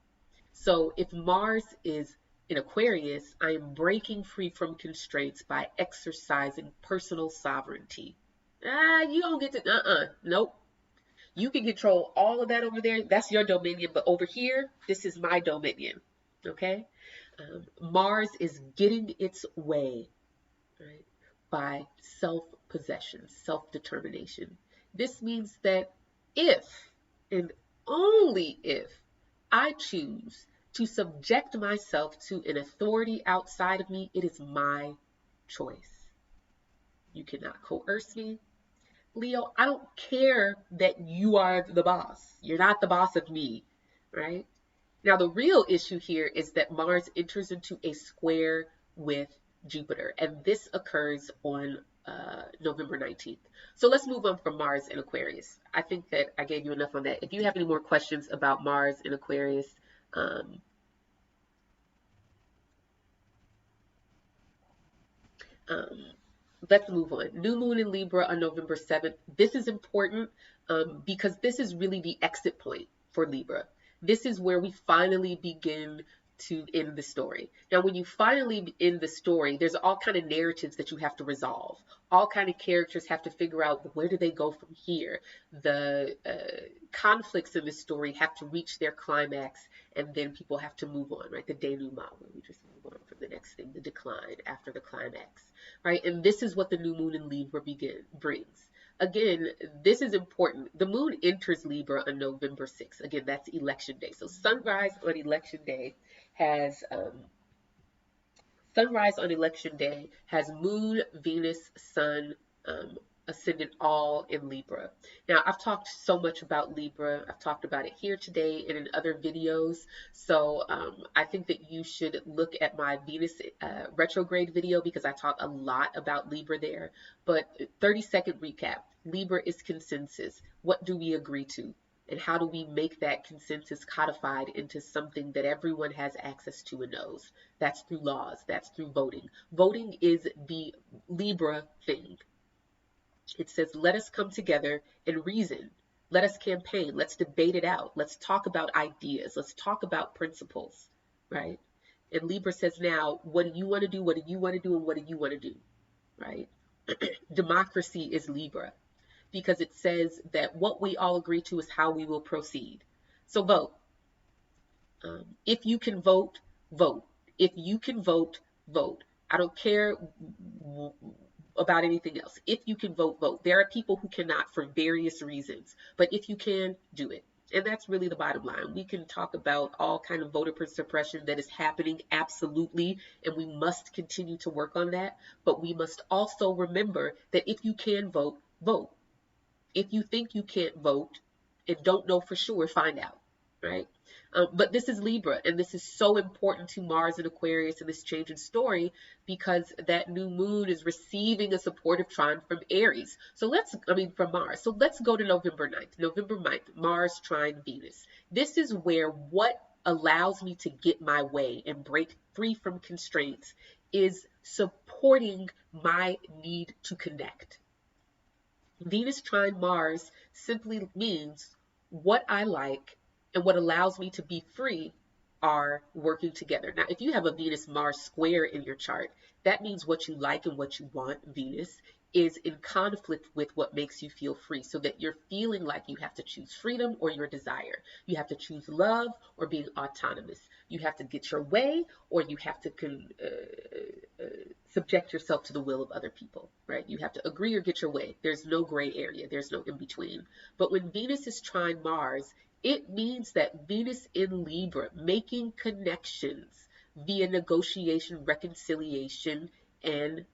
So if Mars is in Aquarius, I am breaking free from constraints by exercising personal sovereignty. You don't get to, nope. You can control all of that over there. That's your dominion. But over here, this is my dominion. Okay? Mars is getting its way, right, by self-possession, self-determination. This means that if and only if I choose to subject myself to an authority outside of me, it is my choice. You cannot coerce me. Leo, I don't care that you are the boss. You're not the boss of me, right? Now, the real issue here is that Mars enters into a square with Jupiter, and this occurs on November 19th. So let's move on from Mars and Aquarius. I think that I gave you enough on that. If you have any more questions about Mars and Aquarius, um, um, let's move on. New moon in Libra on November 7th. This is important because this is really the exit point for Libra. This is where we finally begin to end the story. Now, when you finally end the story, there's all kind of narratives that you have to resolve. All kind of characters have to figure out where do they go from here. The conflicts in the story have to reach their climax, and then people have to move on, right? The denouement, where we just move on from the next thing, the decline after the climax, right? And this is what the new moon in Libra brings. Again, this is important. The moon enters Libra on November 6th. Again, that's election day. So sunrise on election day has moon, Venus, sun, ascendant all in Libra. Now, I've talked so much about Libra. I've talked about it here today and in other videos. So I think that you should look at my Venus retrograde video, because I talk a lot about Libra there. But 30-second recap. Libra is consensus. What do we agree to? And how do we make that consensus codified into something that everyone has access to and knows? That's through laws. That's through voting. Voting is the Libra thing. It says, let us come together and reason. Let us campaign. Let's debate it out. Let's talk about ideas. Let's talk about principles, right? And Libra says, now, what do you want to do? What do you want to do? And what do you want to do, right? Democracy is Libra, because it says that what we all agree to is how we will proceed. So vote. If you can vote, vote. If you can vote, vote. I don't care about anything else. If you can vote, vote. There are people who cannot for various reasons, but if you can, do it. And that's really the bottom line. We can talk about all kind of voter suppression that is happening, absolutely, and we must continue to work on that. But we must also remember that if you can vote, vote. If you think you can't vote and don't know for sure, find out, right? But this is Libra, and this is so important to Mars and Aquarius in this change in story, because that new moon is receiving a supportive trine from Aries. From Mars. So let's go to November 9th. November 9th, Mars trine Venus. This is where what allows me to get my way and break free from constraints is supporting my need to connect. Venus trine Mars simply means what I like and what allows me to be free are working together. Now, if you have a Venus Mars square in your chart, that means what you like and what you want, Venus, is in conflict with what makes you feel free, so that you're feeling like you have to choose freedom or your desire. You have to choose love or being autonomous. You have to get your way, or you have to subject yourself to the will of other people, right? You have to agree or get your way. There's no gray area. There's no in between. But when Venus is trine Mars, it means that Venus in Libra, making connections via negotiation, reconciliation, and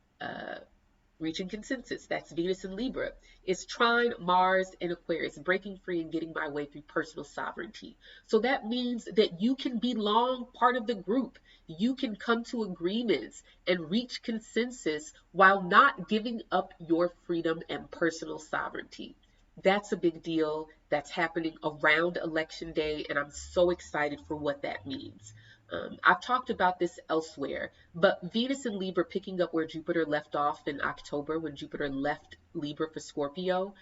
reaching consensus. That's Venus in Libra. Is trine Mars in Aquarius, breaking free and getting my way through personal sovereignty. So that means that you can belong part of the group. You can come to agreements and reach consensus while not giving up your freedom and personal sovereignty. That's a big deal. That's happening around election day, and I'm so excited for what that means. I've talked about this elsewhere, but Venus in Libra, picking up where Jupiter left off in October, when Jupiter left Libra for Scorpio,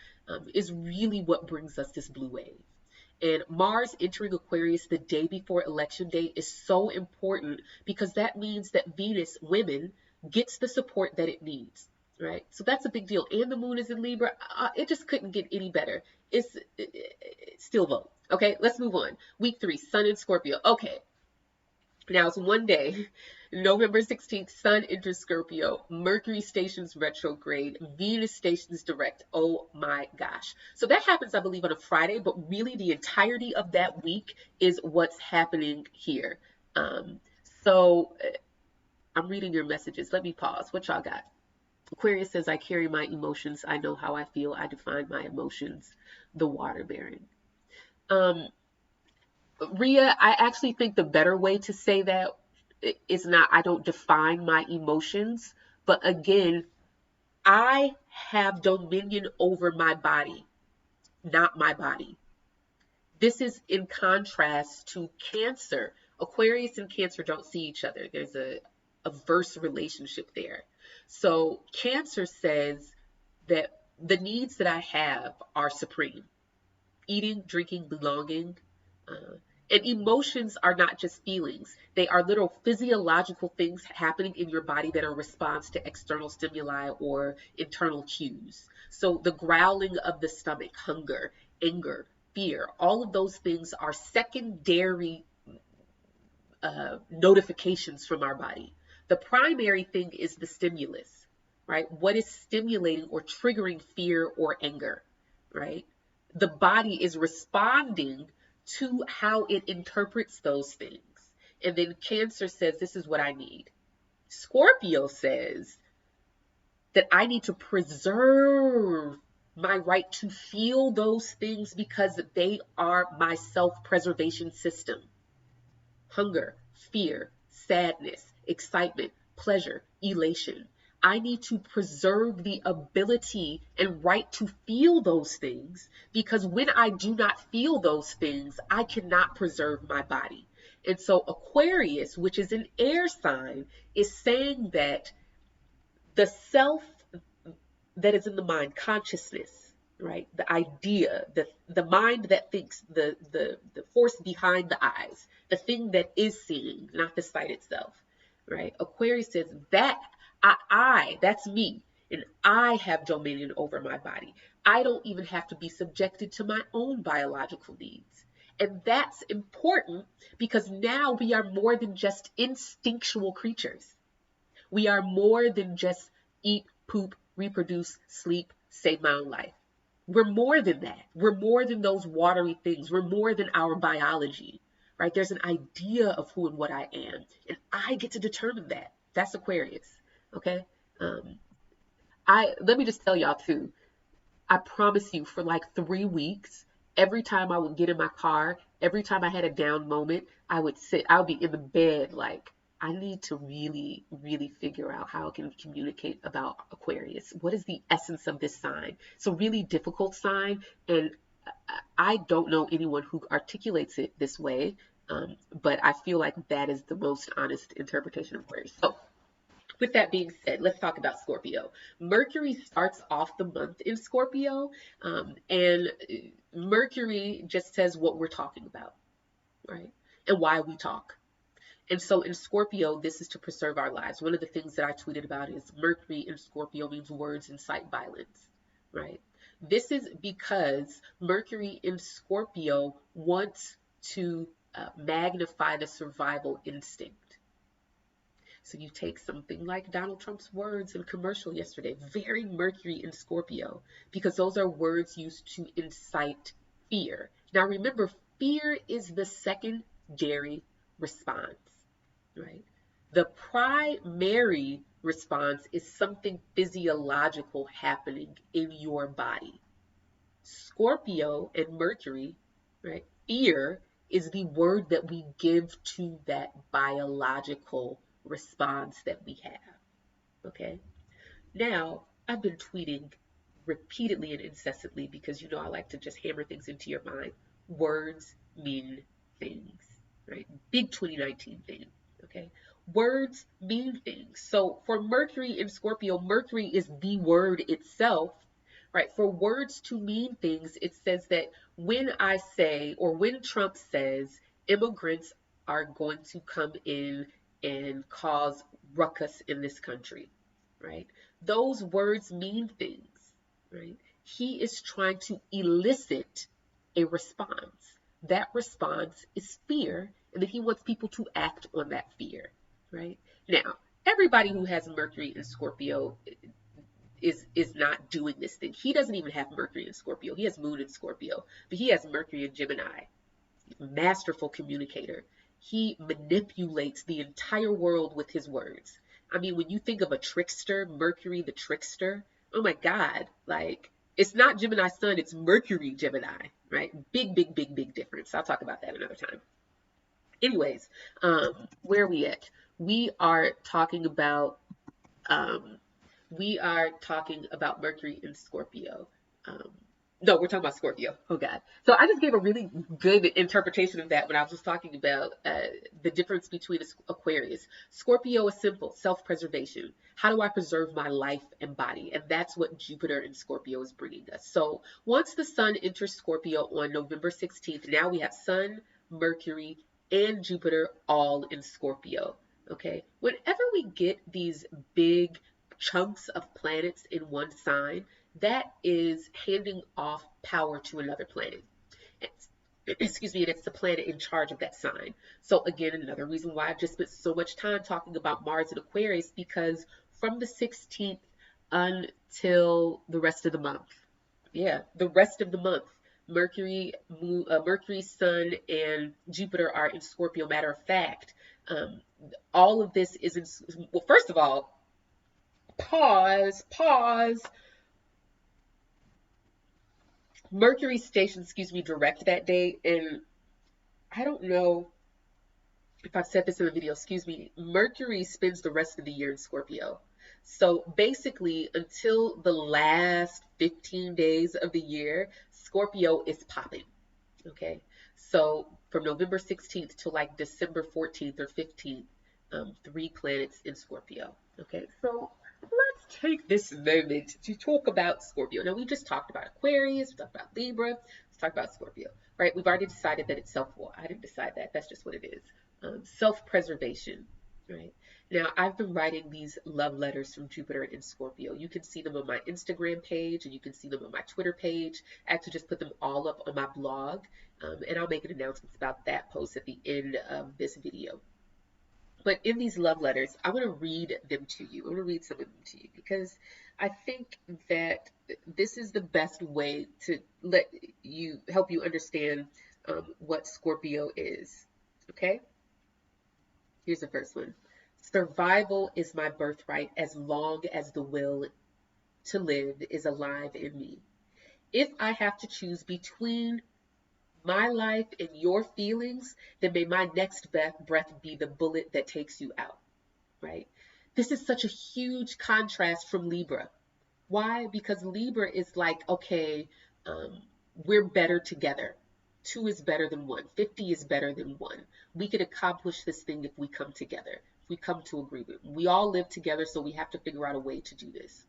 is really what brings us this blue wave. And Mars entering Aquarius the day before election day is so important, because that means that Venus, women, gets the support that it needs. Right? So that's a big deal. And the moon is in Libra. It just couldn't get any better. It's still vote. Okay, let's move on. Week 3, Sun in Scorpio. Okay, now it's one day, November 16th, Sun enters Scorpio, Mercury stations retrograde, Venus stations direct. Oh my gosh. So that happens, I believe, on a Friday, but really the entirety of that week is what's happening here. So I'm reading your messages. Let me pause. What y'all got? Aquarius says, I carry my emotions. I know how I feel. I define my emotions. The water bearing. Rhea, I actually think the better way to say that is not, I don't define my emotions, but again, I have dominion over my body, not my body. This is in contrast to Cancer. Aquarius and Cancer don't see each other. There's a verse relationship there. So Cancer says that the needs that I have are supreme. Eating, drinking, belonging. And emotions are not just feelings. They are literal physiological things happening in your body that are a response to external stimuli or internal cues. So the growling of the stomach, hunger, anger, fear, all of those things are secondary notifications from our body. The primary thing is the stimulus, right? What is stimulating or triggering fear or anger, right? The body is responding to how it interprets those things. And then Cancer says, this is what I need. Scorpio says that I need to preserve my right to feel those things because they are my self-preservation system. Hunger, fear, sadness, excitement, pleasure, elation. I need to preserve the ability and right to feel those things, because when I do not feel those things, I cannot preserve my body. And so Aquarius, which is an air sign, is saying that the self that is in the mind, consciousness, right? The idea, the mind that thinks, the force behind the eyes, the thing that is seeing, not the sight itself, right? Aquarius says that that's me, and I have dominion over my body. I don't even have to be subjected to my own biological needs. And that's important, because now we are more than just instinctual creatures. We are more than just eat, poop, reproduce, sleep, save my own life. We're more than that. We're more than those watery things. We're more than our biology, right? There's an idea of who and what I am, and I get to determine that. That's Aquarius. Okay. Let me just tell y'all too, I promise you, for like 3 weeks, Every time I would get in my car, every time I had a down moment, I would be in the bed like, I need to really, really figure out how I can communicate about Aquarius. What is the essence of this sign? It's a really difficult sign, and I don't know anyone who articulates it this way, but I feel like that is the most honest interpretation of Aquarius. So, with that being said, let's talk about Scorpio. Mercury starts off the month in Scorpio, and Mercury just says what we're talking about, right? And why we talk. And so in Scorpio, this is to preserve our lives. One of the things that I tweeted about is Mercury in Scorpio means words incite violence, right? This is because Mercury in Scorpio wants to magnify the survival instinct. So you take something like Donald Trump's words in a commercial yesterday, very Mercury in Scorpio, because those are words used to incite fear. Now remember, fear is the secondary response, right? The primary response is something physiological happening in your body. Scorpio and Mercury, right? Fear is the word that we give to that biological response that we have. Okay. Now, I've been tweeting repeatedly and incessantly because you know I like to just hammer things into your mind. Words mean things, right? Big 2019 thing. Okay. Words mean things. So for Mercury in Scorpio, Mercury is the word itself, right? For words to mean things, it says that when I say, or when Trump says, immigrants are going to come in and cause ruckus in this country, right? Those words mean things, right? He is trying to elicit a response. That response is fear, and then he wants people to act on that fear, right? Now, everybody who has Mercury in Scorpio is not doing this thing. He doesn't even have Mercury in Scorpio. He has Moon in Scorpio, but he has Mercury in Gemini. Masterful communicator. He manipulates the entire world with his words. I mean, when you think of a trickster, Mercury the trickster, oh my God, like it's not Gemini Sun, it's Mercury Gemini, right? Big, big, big, big difference. I'll talk about that another time. Anyways, where are we at? We are talking about Mercury in Scorpio. No, we're talking about Scorpio. Oh God. So I just gave a really good interpretation of that when I was just talking about the difference between Aquarius. Scorpio is simple, self-preservation. How do I preserve my life and body? And that's what Jupiter in Scorpio is bringing us. So once the sun enters Scorpio on November 16th, now we have Sun, Mercury, and Jupiter all in Scorpio. Okay. Whenever we get these big chunks of planets in one sign, that is handing off power to another planet. Excuse me, and it's the planet in charge of that sign. So again, another reason why I've just spent so much time talking about Mars and Aquarius, because from the 16th until the rest of the month, the rest of the month, Mercury, Sun, and Jupiter are in Scorpio. Matter of fact, all of this is in, well, first of all, pause. Mercury stationed, direct that day, and I don't know if I've said this in the video, Mercury spends the rest of the year in Scorpio. So basically, until the last 15 days of the year, Scorpio is popping, okay? So from November 16th to like December 14th or 15th, 3 planets in Scorpio, okay? So let's take this moment to talk about Scorpio. Now, we just talked about Aquarius, we talked about Libra, let's talk about Scorpio, right? We've already decided that it's well, I didn't decide that, that's just what it is. Self-preservation, right? Now, I've been writing these love letters from Jupiter in Scorpio. You can see them on my Instagram page, and you can see them on my Twitter page. I actually just put them all up on my blog, and I'll make an announcement about that post at the end of this video. But in these love letters, I want to read them to you. I want to read some of them to you because I think that this is the best way to help you understand what Scorpio is. Okay? Here's the first one. Survival is my birthright as long as the will to live is alive in me. If I have to choose between my life and your feelings, then may my next breath be the bullet that takes you out, right? This is such a huge contrast from Libra. Why? Because Libra is like, okay, um, we're better together. Two is better than one. 50 is better than one. We can accomplish this thing if we come together, if we come to agreement. We all live together, so we have to figure out a way to do this,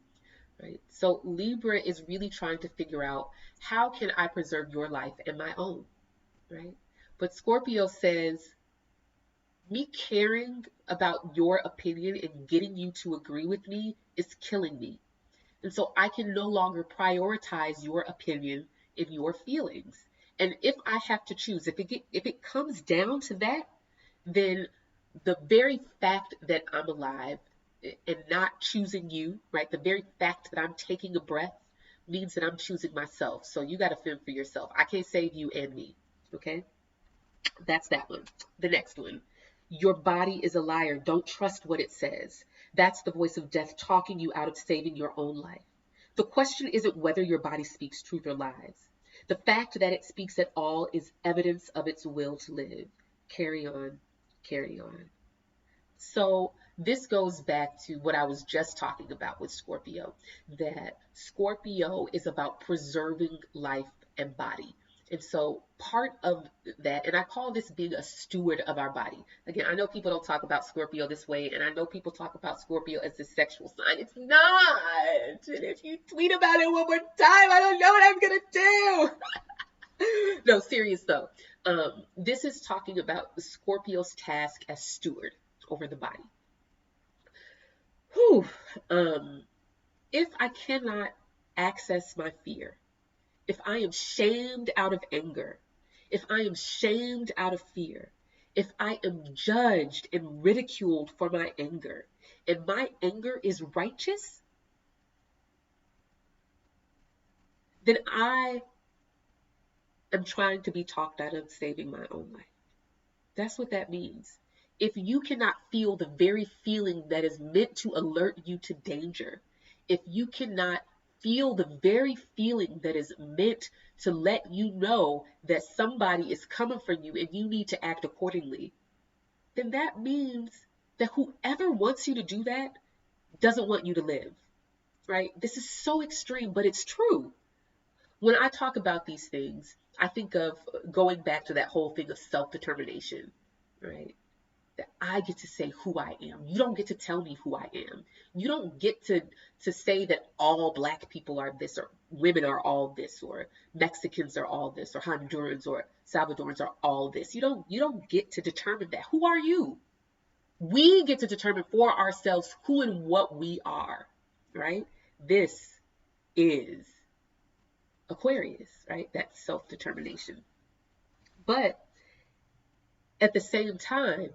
right? So Libra is really trying to figure out, how can I preserve your life and my own, right? But Scorpio says, me caring about your opinion and getting you to agree with me is killing me. And so I can no longer prioritize your opinion and your feelings. And if I have to choose, if it comes down to that, then the very fact that I'm alive and not choosing you, right? The very fact that I'm taking a breath means that I'm choosing myself. So you got to fend for yourself. I can't save you and me. Okay? That's that one. The next one. Your body is a liar. Don't trust what it says. That's the voice of death talking you out of saving your own life. The question isn't whether your body speaks truth or lies. The fact that it speaks at all is evidence of its will to live. Carry on, carry on. So this goes back to what I was just talking about with Scorpio, that Scorpio is about preserving life and body. And so part of that, and I call this being a steward of our body. Again, I know people don't talk about Scorpio this way, and I know people talk about Scorpio as the sexual sign. It's not. And if you tweet about it one more time, I don't know what I'm going to do. No, serious though. This is talking about Scorpio's task as steward over the body. Whew. If I cannot access my fear, if I am shamed out of anger, if I am shamed out of fear, if I am judged and ridiculed for my anger, and my anger is righteous, then I am trying to be talked out of saving my own life. That's what that means. If you cannot feel the very feeling that is meant to alert you to danger, if you cannot feel the very feeling that is meant to let you know that somebody is coming for you and you need to act accordingly, then that means that whoever wants you to do that doesn't want you to live, right? This is so extreme, but it's true. When I talk about these things, I think of going back to that whole thing of self-determination, right? That I get to say who I am. You don't get to tell me who I am. You don't get to say that all Black people are this, or women are all this, or Mexicans are all this, or Hondurans or Salvadorans are all this. You don't get to determine that. Who are you? We get to determine for ourselves who and what we are, right? This is Aquarius, right? That's self-determination. But at the same time,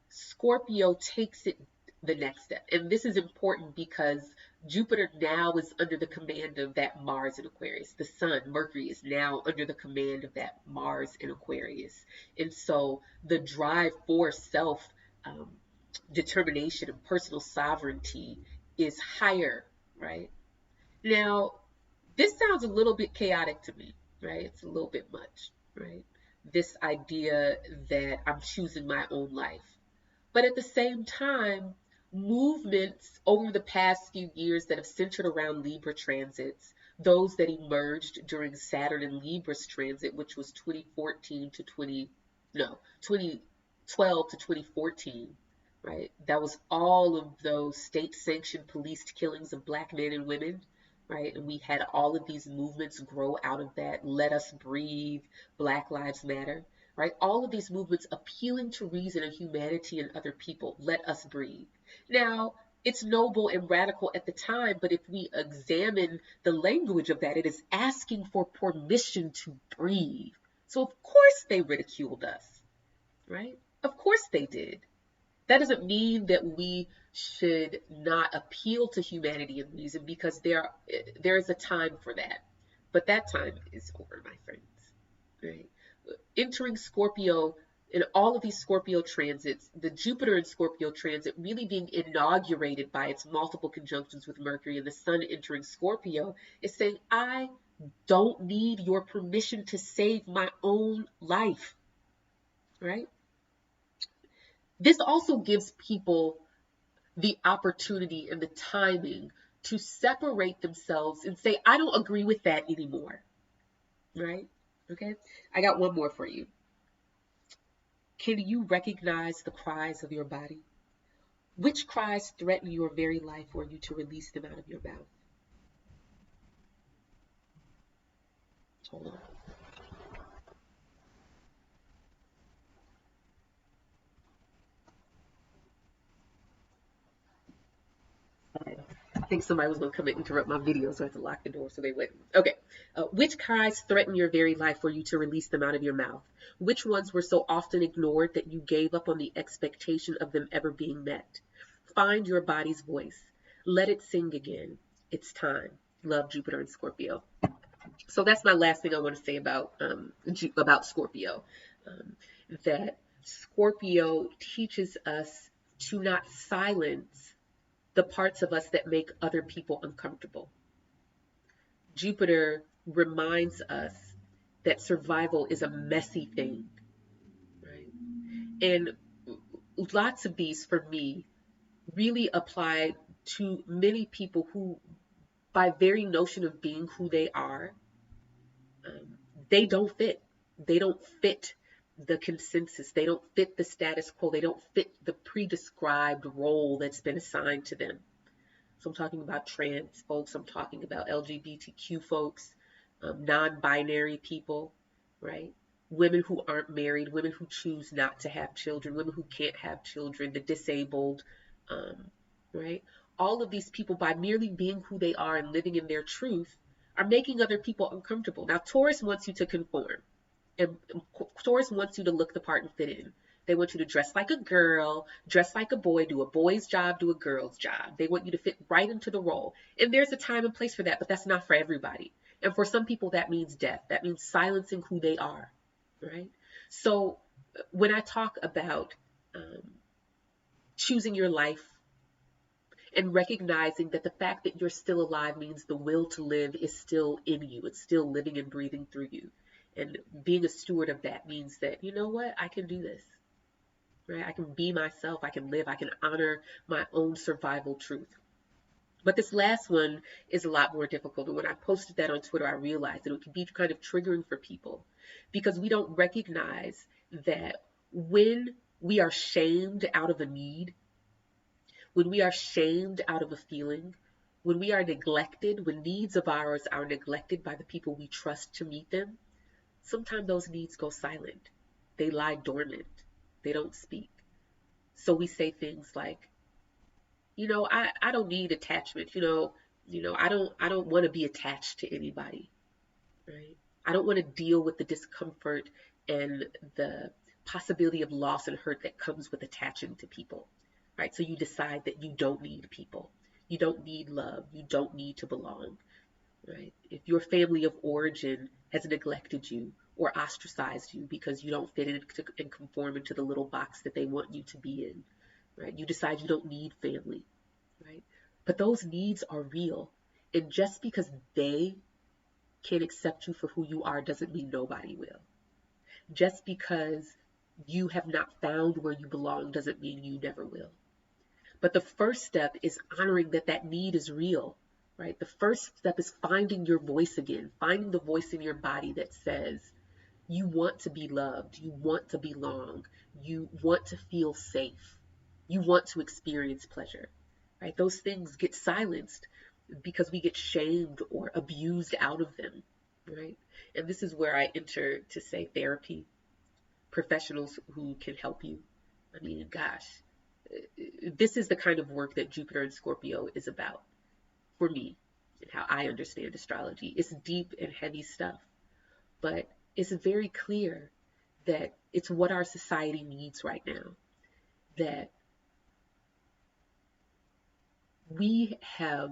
Scorpio takes it the next step. And this is important because Jupiter now is under the command of that Mars in Aquarius. The Sun, Mercury, is now under the command of that Mars in Aquarius. And so the drive for self-determination and personal sovereignty is higher, right? Now, this sounds a little bit chaotic to me, right? It's a little bit much, right? This idea that I'm choosing my own life. But at the same time, movements over the past few years that have centered around Libra transits, those that emerged during Saturn and Libra's transit, which was 2012 to 2014, right? That was all of those state-sanctioned policed killings of Black men and women, right? And we had all of these movements grow out of that. Let Us Breathe, Black Lives Matter, right? All of these movements appealing to reason and humanity and other people. Let us breathe. Now, it's noble and radical at the time, but if we examine the language of that, it is asking for permission to breathe. So of course they ridiculed us, right? Of course they did. That doesn't mean that we should not appeal to humanity and reason, because there is a time for that. But that time is over, my friends, right? Entering Scorpio, in all of these Scorpio transits, the Jupiter in Scorpio transit really being inaugurated by its multiple conjunctions with Mercury, and the Sun entering Scorpio is saying, I don't need your permission to save my own life, right? This also gives people the opportunity and the timing to separate themselves and say, I don't agree with that anymore, right? Okay, I got one more for you. Can you recognize the cries of your body? Which cries threaten your very life for you to release them out of your mouth? Hold on. I think somebody was going to come and interrupt my video, so I had to lock the door so they wouldn't. Okay. Which cries threaten your very life for you to release them out of your mouth? Which ones were so often ignored that you gave up on the expectation of them ever being met? Find your body's voice. Let it sing again. It's time. Love, Jupiter and Scorpio. So that's my last thing I want to say about Scorpio. Um, that Scorpio teaches us to not silence the parts of us that make other people uncomfortable. Jupiter reminds us that survival is a messy thing, right? And lots of these, for me, really apply to many people who, by very notion of being who they are, um, they don't fit. They don't fit the consensus. They don't fit the status quo. They don't fit the prescribed role that's been assigned to them. So I'm talking about trans folks, I'm talking about LGBTQ folks, non-binary people, right? Women who aren't married, women who choose not to have children, women who can't have children, the disabled, right? All of these people, by merely being who they are and living in their truth, are making other people uncomfortable. Now, Taurus wants you to conform. And Taurus wants you to look the part and fit in. They want you to dress like a girl, dress like a boy, do a boy's job, do a girl's job. They want you to fit right into the role. And there's a time and place for that, but that's not for everybody. And for some people, that means death. That means silencing who they are, right? So when I talk about choosing your life and recognizing that the fact that you're still alive means the will to live is still in you. It's still living and breathing through you. And being a steward of that means that, you know what, I can do this, right? I can be myself. I can live. I can honor my own survival truth. But this last one is a lot more difficult. And when I posted that on Twitter, I realized that it could be kind of triggering for people because we don't recognize that when we are shamed out of a need, when we are shamed out of a feeling, when we are neglected, when needs of ours are neglected by the people we trust to meet them, sometimes those needs go silent. They lie dormant. They don't speak. So we say things like, I don't need attachment. I don't want to be attached to anybody, right? I don't want to deal with the discomfort and the possibility of loss and hurt that comes with attaching to people, right? So you decide that you don't need people. You don't need love. You don't need to belong, right? If your family of origin has neglected you or ostracized you because you don't fit in and conform into the little box that they want you to be in, right? You decide you don't need family, right? But those needs are real. And just because they can't accept you for who you are doesn't mean nobody will. Just because you have not found where you belong doesn't mean you never will. But the first step is honoring that that need is real, right? The first step is finding your voice again, finding the voice in your body that says, you want to be loved, you want to belong, you want to feel safe, you want to experience pleasure, right? Those things get silenced because we get shamed or abused out of them, right? And this is where I enter to say therapy, professionals who can help you. I mean, gosh, this is the kind of work that Jupiter and Scorpio is about for me and how I understand astrology. It's deep and heavy stuff, but it's very clear that it's what our society needs right now. That we have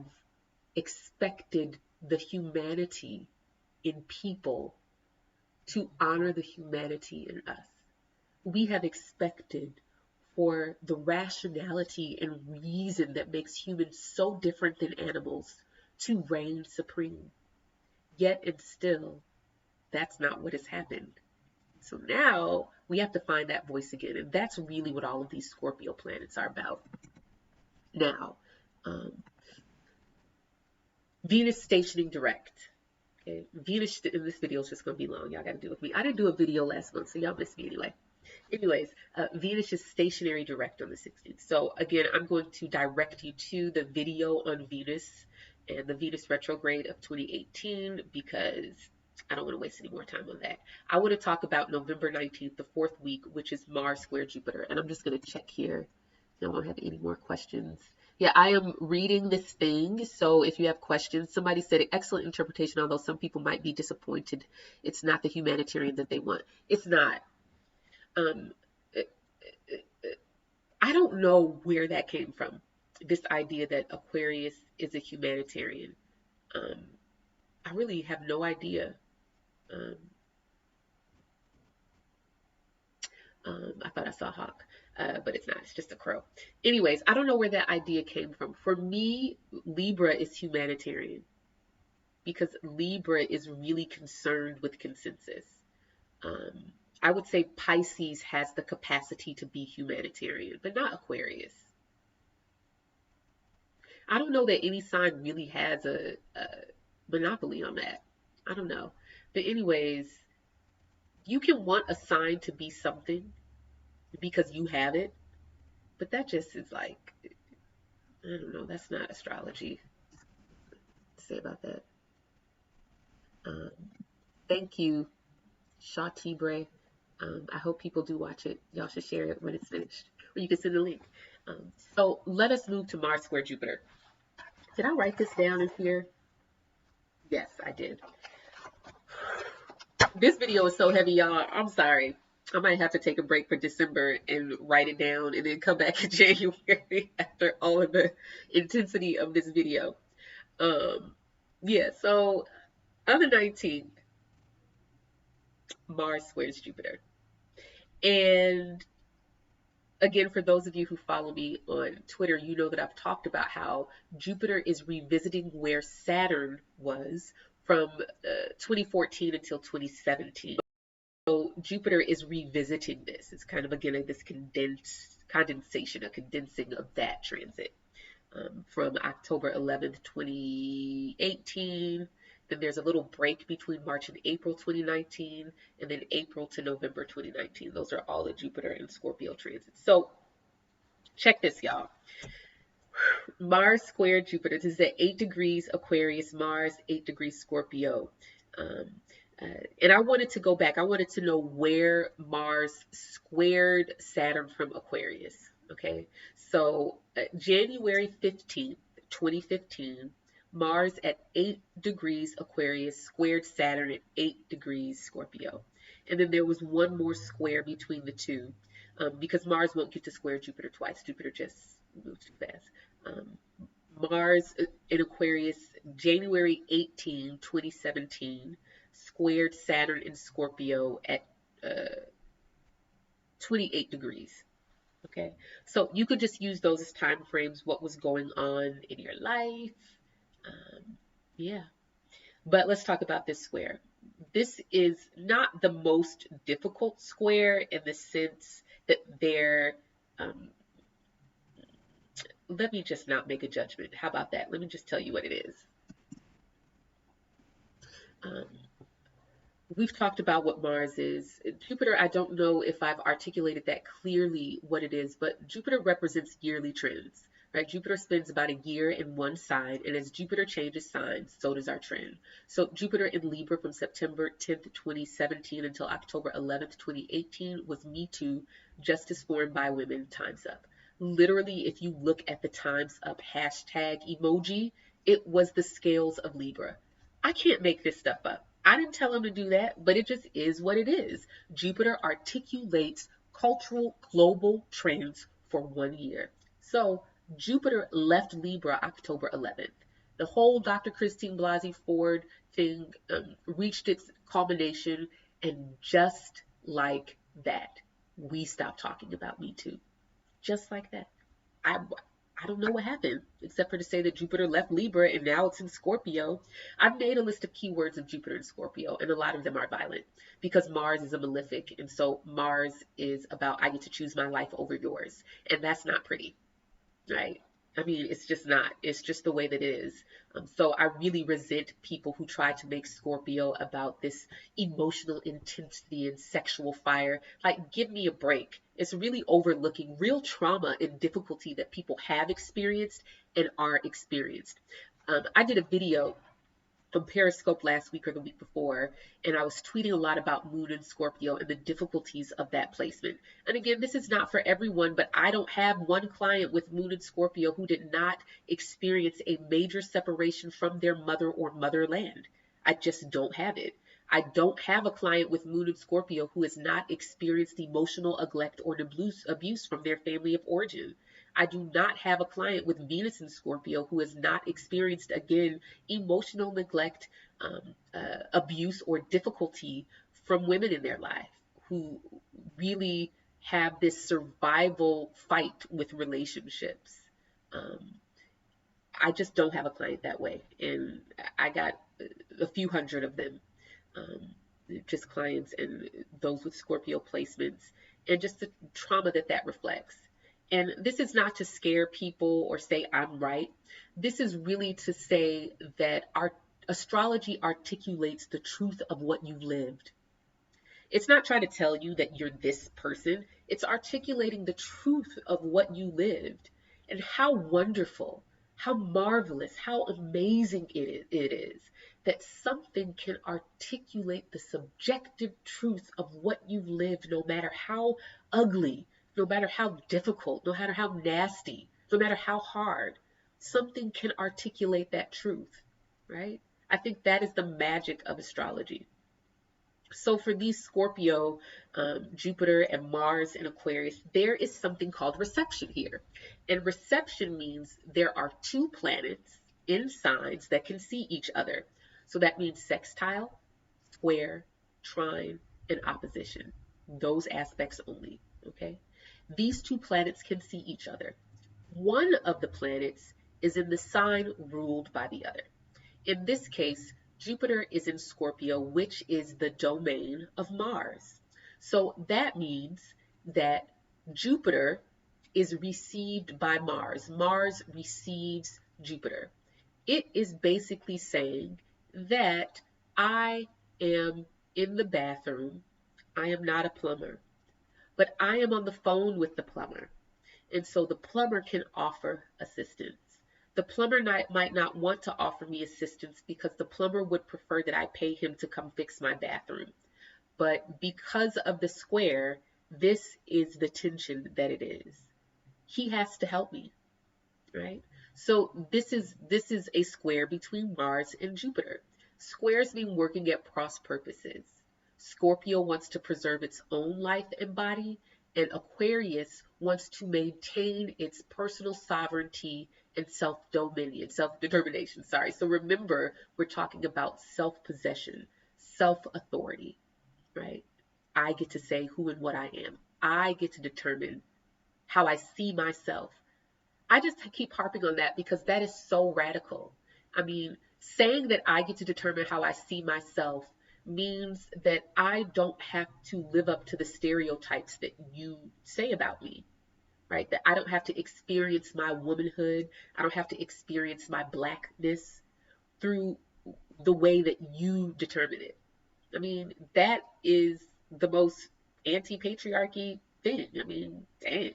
expected the humanity in people to honor the humanity in us. We have expected for the rationality and reason that makes humans so different than animals to reign supreme. Yet and still, that's not what has happened. So now we have to find that voice again. And that's really what all of these Scorpio planets are about. Now, um, Venus stationing direct. Okay, Venus in this video is just going to be long. Y'all got to do with me. I didn't do a video last month, so y'all missed me anyway. Anyways, Venus is stationary direct on the 16th. So again, I'm going to direct you to the video on Venus and the Venus retrograde of 2018 because I don't want to waste any more time on that. I want to talk about November 19th, the 4th week, which is Mars square Jupiter. And I'm just going to check here. I don't have any more questions. Yeah, I am reading this thing. So if you have questions, somebody said excellent interpretation, although some people might be disappointed. It's not the humanitarian that they want. It's not. Um, I don't know where that came from. This idea that Aquarius is a humanitarian. I really have no idea. I thought I saw a hawk, but it's not. It's just a crow. Anyways, I don't know where that idea came from. For me, Libra is humanitarian because Libra is really concerned with consensus. I would say Pisces has the capacity to be humanitarian, but not Aquarius. I don't know that any sign really has a monopoly on that. I don't know. But anyways, you can want a sign to be something because you have it, but that just is like, I don't know, that's not astrology to say about that. Thank you, Shaw Tibre. I hope people do watch it. Y'all should share it when it's finished, or you can send the link. So let us move to Mars square Jupiter. Did I write this down in here? Yes, I did. This video is so heavy, y'all. I'm sorry. I might have to take a break for December and write it down and then come back in January after all of the intensity of this video. Yeah, so on the 19th, Mars squares Jupiter. And again, for those of you who follow me on Twitter, you know that I've talked about how Jupiter is revisiting where Saturn was from 2014 until 2017. So Jupiter is revisiting this. It's kind of, again, this condensation, a condensing of that transit from October 11th, 2018. Then there's a little break between March and April 2019, and then April to November 2019. Those are all the Jupiter and Scorpio transits. So check this, y'all. Mars square Jupiter. This is at 8 degrees Aquarius, Mars, 8 degrees Scorpio. And I wanted to go back. I wanted to know where Mars squared Saturn from Aquarius. Okay, so January 15th, 2015, Mars at 8 degrees Aquarius squared Saturn at 8 degrees Scorpio. And then there was one more square between the two because Mars won't get to square Jupiter twice. Jupiter just moves too fast. Mars in Aquarius, January 18, 2017, squared Saturn in Scorpio at 28 degrees. Okay, so you could just use those as time frames, what was going on in your life. Yeah, but let's talk about this square. This is not the most difficult square in the sense that they're let me just not make a judgment. How about that? Let me just tell you what it is. We've talked about what Mars is. Jupiter, I don't know if I've articulated that clearly what it is, but Jupiter represents yearly trends, right? Jupiter spends about a year in one sign, and as Jupiter changes signs, so does our trend. So Jupiter in Libra from September 10th, 2017 until October 11th, 2018 was Me Too, Justice for and by Women, Time's Up. Literally, if you look at the Time's Up hashtag emoji, it was the scales of Libra. I can't make this stuff up. I didn't tell him to do that, but it just is what it is. Jupiter articulates cultural global trends for 1 year. So Jupiter left Libra October 11th. The whole Dr. Christine Blasey Ford thing reached its culmination, and just like that, we stopped talking about Me Too. Just like that. I don't know what happened, except for to say that Jupiter left Libra and now it's in Scorpio. I've made a list of keywords of Jupiter and Scorpio, and a lot of them are violent because Mars is a malefic. And so Mars is about, I get to choose my life over yours. And that's not pretty, right? I mean, it's just not. It's just the way that it is. So I really resent people who try to make Scorpio about this emotional intensity and sexual fire. Like, give me a break. It's really overlooking real trauma and difficulty that people have experienced and are experienced. I did a video on Periscope last week or the week before, and I was tweeting a lot about Moon and Scorpio and the difficulties of that placement. And again, this is not for everyone, but I don't have one client with Moon and Scorpio who did not experience a major separation from their mother or motherland. I just don't have it. I don't have a client with Moon and Scorpio who has not experienced emotional neglect or abuse from their family of origin. I do not have a client with Venus in Scorpio who has not experienced, again, emotional neglect, abuse, or difficulty from women in their life who really have this survival fight with relationships. I just don't have a client that way. And I got a few hundred of them, just clients and those with Scorpio placements, and just the trauma that that reflects. And this is not to scare people or say I'm right. This is really to say that our astrology articulates the truth of what you've lived. It's not trying to tell you that you're this person. It's articulating the truth of what you lived and how wonderful, how marvelous, how amazing it is that something can articulate the subjective truth of what you've lived, no matter how ugly, no matter how difficult, no matter how nasty, no matter how hard. Something can articulate that truth, right? I think that is the magic of astrology. So for these Scorpio, Jupiter and Mars and Aquarius, there is something called reception here. And reception means there are two planets in signs that can see each other. So that means sextile, square, trine, and opposition. Those aspects only, okay? These two planets can see each other. One of the planets is in the sign ruled by the other. In this case, Jupiter is in Scorpio, which is the domain of Mars. So that means that Jupiter is received by Mars. Mars receives Jupiter. It is basically saying that I am in the bathroom. I am not a plumber, but I am on the phone with the plumber. And so the plumber can offer assistance. The plumber might not want to offer me assistance because the plumber would prefer that I pay him to come fix my bathroom. But because of the square, this is the tension that it is. He has to help me, right? So this is a square between Mars and Jupiter. Squares mean working at cross purposes. Scorpio wants to preserve its own life and body, and Aquarius wants to maintain its personal sovereignty and self-determination. So remember, we're talking about self-possession, self-authority, right? I get to say who and what I am. I get to determine how I see myself. I just keep harping on that because that is so radical. I mean, saying that I get to determine how I see myself means that I don't have to live up to the stereotypes that you say about me, right? That I don't have to experience my womanhood. I don't have to experience my blackness through the way that you determine it. I mean, that is the most anti-patriarchy thing. I mean, dang,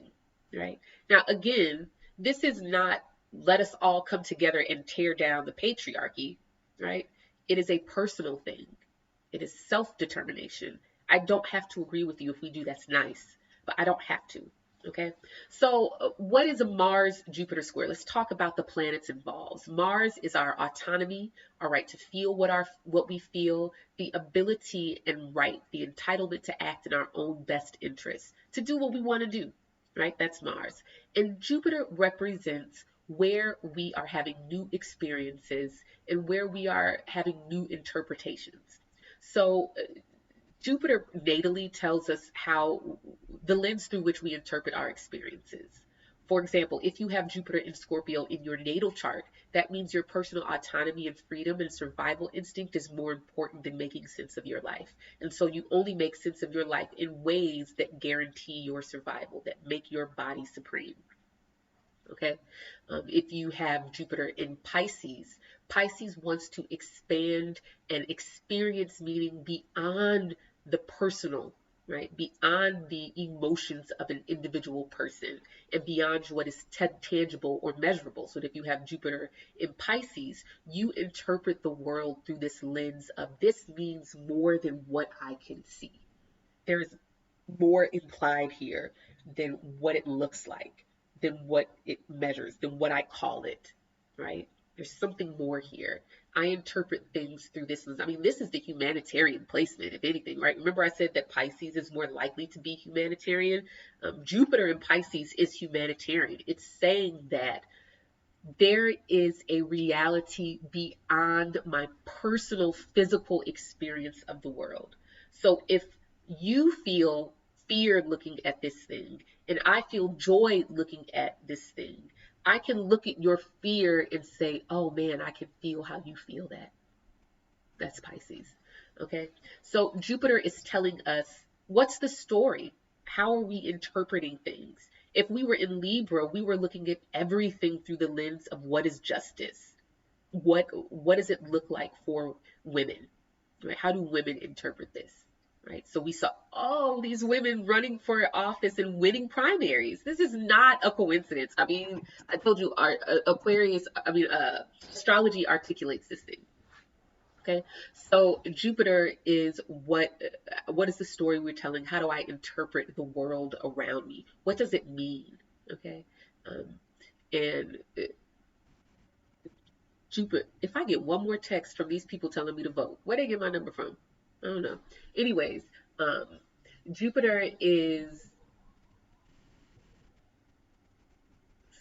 right? Now, again, this is not let us all come together and tear down the patriarchy, right? It is a personal thing. It is self-determination. I don't have to agree with you. If we do, that's nice, but I don't have to. Okay, so what is a Mars-Jupiter square? Let's talk about the planets involved. Mars is our autonomy, our right to feel what we feel, the ability and right, the entitlement to act in our own best interests, to do what we want to do, right? That's Mars. And Jupiter represents where we are having new experiences and where we are having new interpretations. So Jupiter natally tells us how the lens through which we interpret our experiences. For example, if you have Jupiter in Scorpio in your natal chart, that means your personal autonomy and freedom and survival instinct is more important than making sense of your life. And so you only make sense of your life in ways that guarantee your survival, that make your body supreme. Okay. If you have Jupiter in Pisces, Pisces wants to expand and experience meaning beyond the personal, right? Beyond the emotions of an individual person and beyond what is tangible or measurable. So if you have Jupiter in Pisces, you interpret the world through this lens of this means more than what I can see. There's more implied here than what it looks like, than what it measures, than what I call it, right? There's something more here. I interpret things through this lens. I mean, this is the humanitarian placement, if anything, right? Remember I said that Pisces is more likely to be humanitarian? Jupiter in Pisces is humanitarian. It's saying that there is a reality beyond my personal physical experience of the world. So if you feel fear looking at this thing and I feel joy looking at this thing, I can look at your fear and say, oh man, I can feel how you feel that. That's Pisces. Okay. So Jupiter is telling us, what's the story? How are we interpreting things? If we were in Libra, we were looking at everything through the lens of what is justice. What does it look like for women? Right? How do women interpret this? Right? So we saw all these women running for office and winning primaries. This is not a coincidence. I mean, I told you, our astrology articulates this thing. Okay, so Jupiter is what is the story we're telling? How do I interpret the world around me? What does it mean? Okay, um, and Jupiter. If I get one more text from these people telling me to vote, where they get my number from? I don't know. Anyways, um, Jupiter is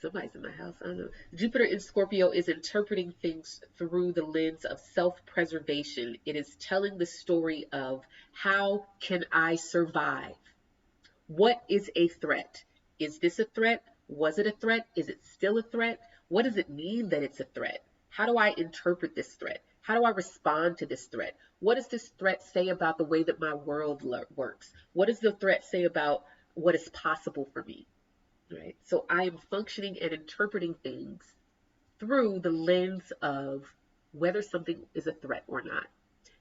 somebody's in my house. I don't know. Jupiter in Scorpio is interpreting things through the lens of self-preservation. It is telling the story of how can I survive? What is a threat? Is this a threat? Was it a threat? Is it still a threat? What does it mean that it's a threat? How do I interpret this threat? How do I respond to this threat? What does this threat say about the way that my world works? What does the threat say about what is possible for me? Right? So I am functioning and interpreting things through the lens of whether something is a threat or not.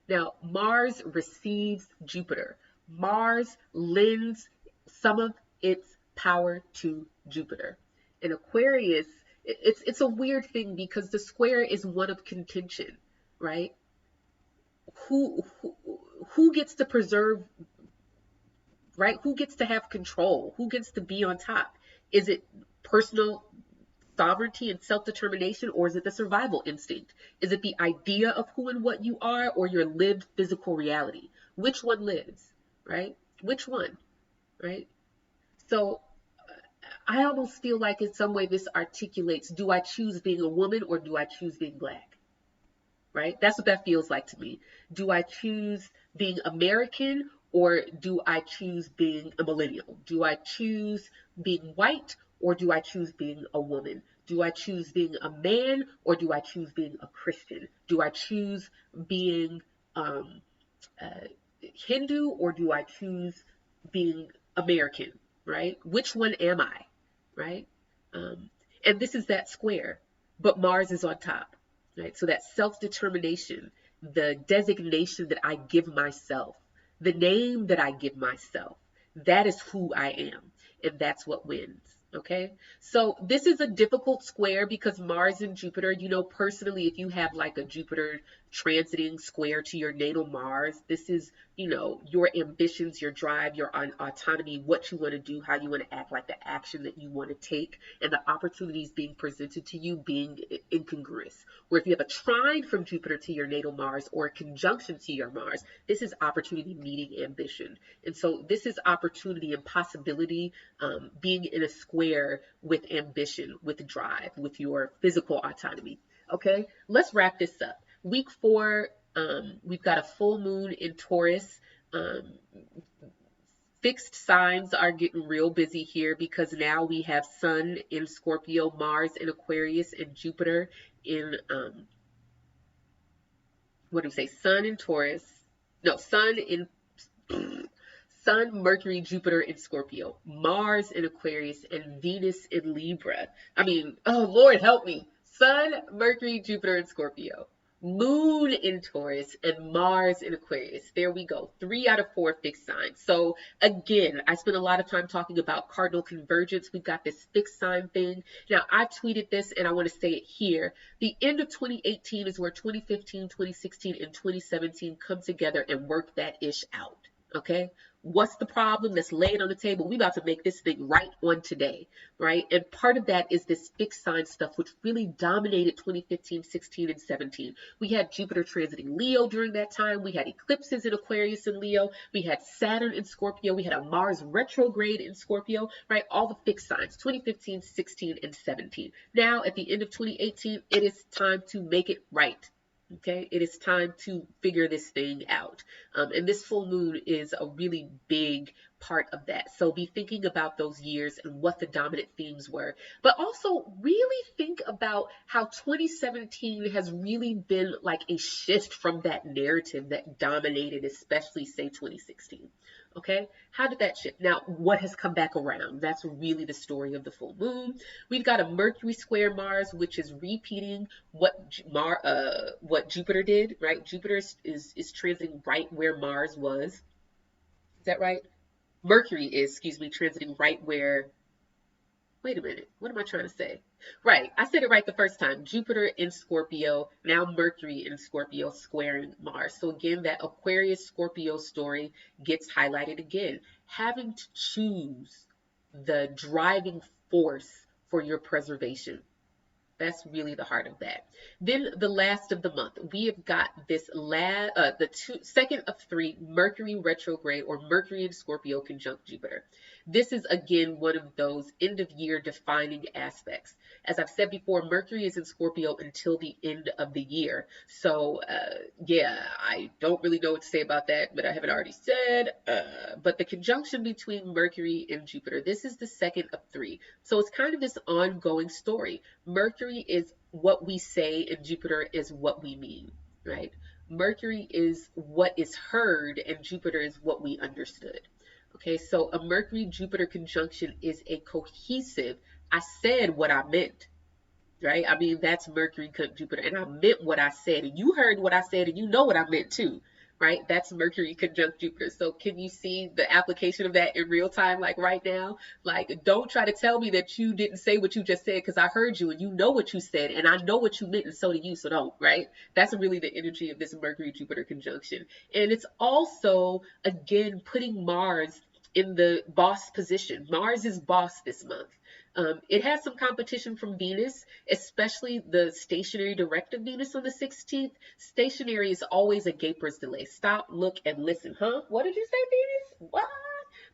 Now, Mars receives Jupiter. Mars lends some of its power to Jupiter. In Aquarius, it's a weird thing because the square is one of contention, right? Who gets to preserve, right? Who gets to have control? Who gets to be on top? Is it personal sovereignty and self-determination, or is it the survival instinct? Is it the idea of who and what you are, or your lived physical reality? Which one lives, right? Which one, right? So I almost feel like in some way this articulates, do I choose being a woman or do I choose being black? Right? That's what that feels like to me. Do I choose being American or do I choose being a millennial? Do I choose being white or do I choose being a woman? Do I choose being a man or do I choose being a Christian? Do I choose being Hindu or do I choose being American? Right? Which one am I? Right? And this is that square, but Mars is on top. Right? So that self-determination, the designation that I give myself, the name that I give myself, that is who I am. And that's what wins. Okay. So this is a difficult square because Mars and Jupiter, you know, personally, if you have like a Jupiter transiting square to your natal Mars, this is, you know, your ambitions, your drive, your autonomy, what you want to do, how you want to act, like the action that you want to take, and the opportunities being presented to you being incongruous. Where if you have a trine from Jupiter to your natal Mars or a conjunction to your Mars, this is opportunity meeting ambition. And so this is opportunity and possibility being in a square with ambition, with drive, with your physical autonomy. Okay, let's wrap this up. Week 4, we've got a full moon in Taurus. 50 fixed signs are getting real busy here because now we have Sun in Scorpio, Mars in Aquarius, and Jupiter in, what do we say? Sun in Taurus. No, Sun in Sun, Mercury, Jupiter in Scorpio, Mars in Aquarius, and Venus in Libra. I mean, oh Lord, help me. Sun, Mercury, Jupiter in Scorpio, Moon in Taurus, and Mars in Aquarius. There we go. 3 out of 4 fixed signs. So again, I spent a lot of time talking about cardinal convergence. We've got this fixed sign thing. Now, I tweeted this and I want to say it here. The end of 2018 is where 2015, 2016, and 2017 come together and work that ish out. Okay, what's the problem that's laid on the table? We about to make this thing right on today, right? And part of that is this fixed sign stuff, which really dominated 2015, 16, and 17. We had Jupiter transiting Leo during that time. We had eclipses in Aquarius and Leo. We had Saturn in Scorpio. We had a Mars retrograde in Scorpio, right? All the fixed signs, 2015, 16, and 17. Now, at the end of 2018, it is time to make it right. Okay, it is time to figure this thing out. And this full moon is a really big part of that. So be thinking about those years and what the dominant themes were, but also really think about how 2017 has really been like a shift from that narrative that dominated, especially say 2016. Okay, how did that shift? Now, what has come back around? That's really the story of the full moon. We've got a Mercury square Mars, which is repeating what Jupiter did, right? Jupiter is transiting right where Mars was. Is that right? Mercury is, excuse me, transiting right where, wait a minute, what am I trying to say? Right, I said it right the first time. Jupiter in Scorpio, now Mercury in Scorpio squaring Mars. So again, that Aquarius Scorpio story gets highlighted again. Having to choose the driving force for your preservation. That's really the heart of that. Then the last of the month, we have got this second of 3 Mercury retrograde, or Mercury in Scorpio conjunct Jupiter. This is again one of those end of year defining aspects. As I've said before, Mercury is in Scorpio until the end of the year. So yeah, I don't really know what to say about that, but I haven't already said. But the conjunction between Mercury and Jupiter, this is the second of 3. So it's kind of this ongoing story. Mercury is what we say and Jupiter is what we mean, right? Mercury is what is heard and Jupiter is what we understood. Okay, so a Mercury-Jupiter conjunction is a cohesive, I said what I meant, right? I mean, that's Mercury conjunct Jupiter, and I meant what I said, and you heard what I said, and you know what I meant too, right? That's Mercury conjunct Jupiter. So can you see the application of that in real time, like right now? Like, don't try to tell me that you didn't say what you just said, because I heard you, and you know what you said, and I know what you meant, and so do you, so don't, right? That's really the energy of this Mercury-Jupiter conjunction. And it's also, again, putting Mars in the boss position. Mars is boss this month. It has some competition from Venus, especially the stationary directive Venus on the 16th. Stationary is always a gaper's delay. Stop, look, and listen. Huh? What did you say, Venus? What?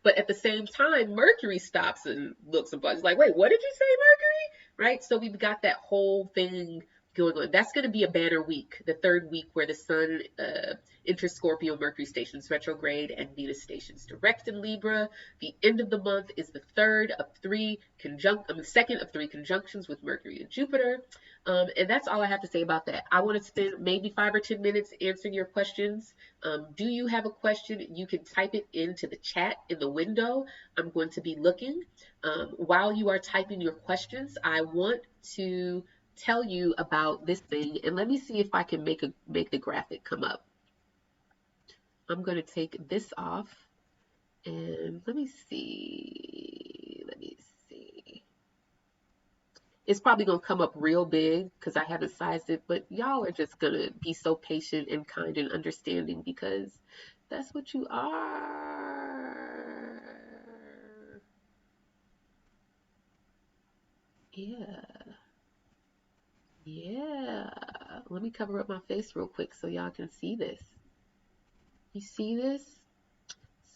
But at the same time, Mercury stops and looks and bugs like, wait, what did you say, Mercury? Right? So we've got that whole thing going on. That's going to be a banner week, the third week where the Sun enters Scorpio, Mercury stations retrograde, and Venus stations direct in Libra. The end of the month is the second of 3 conjunctions with Mercury and Jupiter. And that's all I have to say about that. I want to spend maybe 5 or 10 minutes answering your questions. Do you have a question? You can type it into the chat in the window. I'm going to be looking. While you are typing your questions, I want to tell you about this thing, and let me see if I can make the graphic come up. I'm going to take this off, and let me see. It's probably going to come up real big because I haven't sized it, but y'all are just going to be so patient and kind and understanding because that's what you are. Yeah, let me cover up my face real quick so y'all can see this. You see this?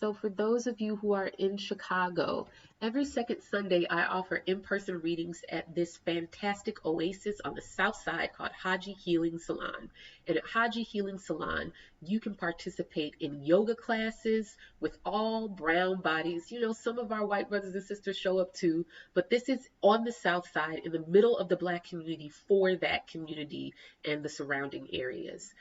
So for those of you who are in Chicago, every second Sunday I offer in-person readings at this fantastic oasis on the south side called Haji Healing Salon. And at Haji Healing Salon, You can participate in yoga classes with all brown bodies. You know, some of our white brothers and sisters show up too, but this is on the South Side in the middle of the Black community for that community and the surrounding areas.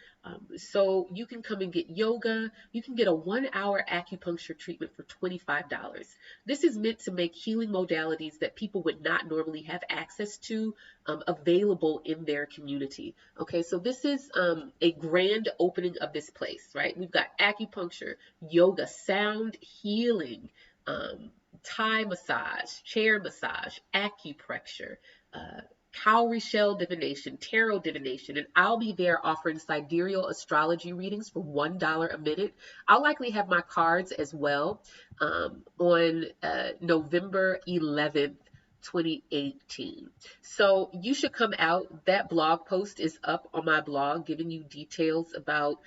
So you can come and get yoga. You can get a 1 hour acupuncture treatment for $25. This is meant to make healing modalities that people would not normally have access to available in their community. Okay, so this is a grand opening of this place, right? We've got acupuncture, yoga, sound healing, Thai massage, chair massage, acupressure, uh, cowrie shell divination, tarot divination, and I'll be there offering sidereal astrology readings for $1 a minute. I'll likely have my cards as well on November 11th. 2018. So you should come out. That blog post is up on my blog, giving you details about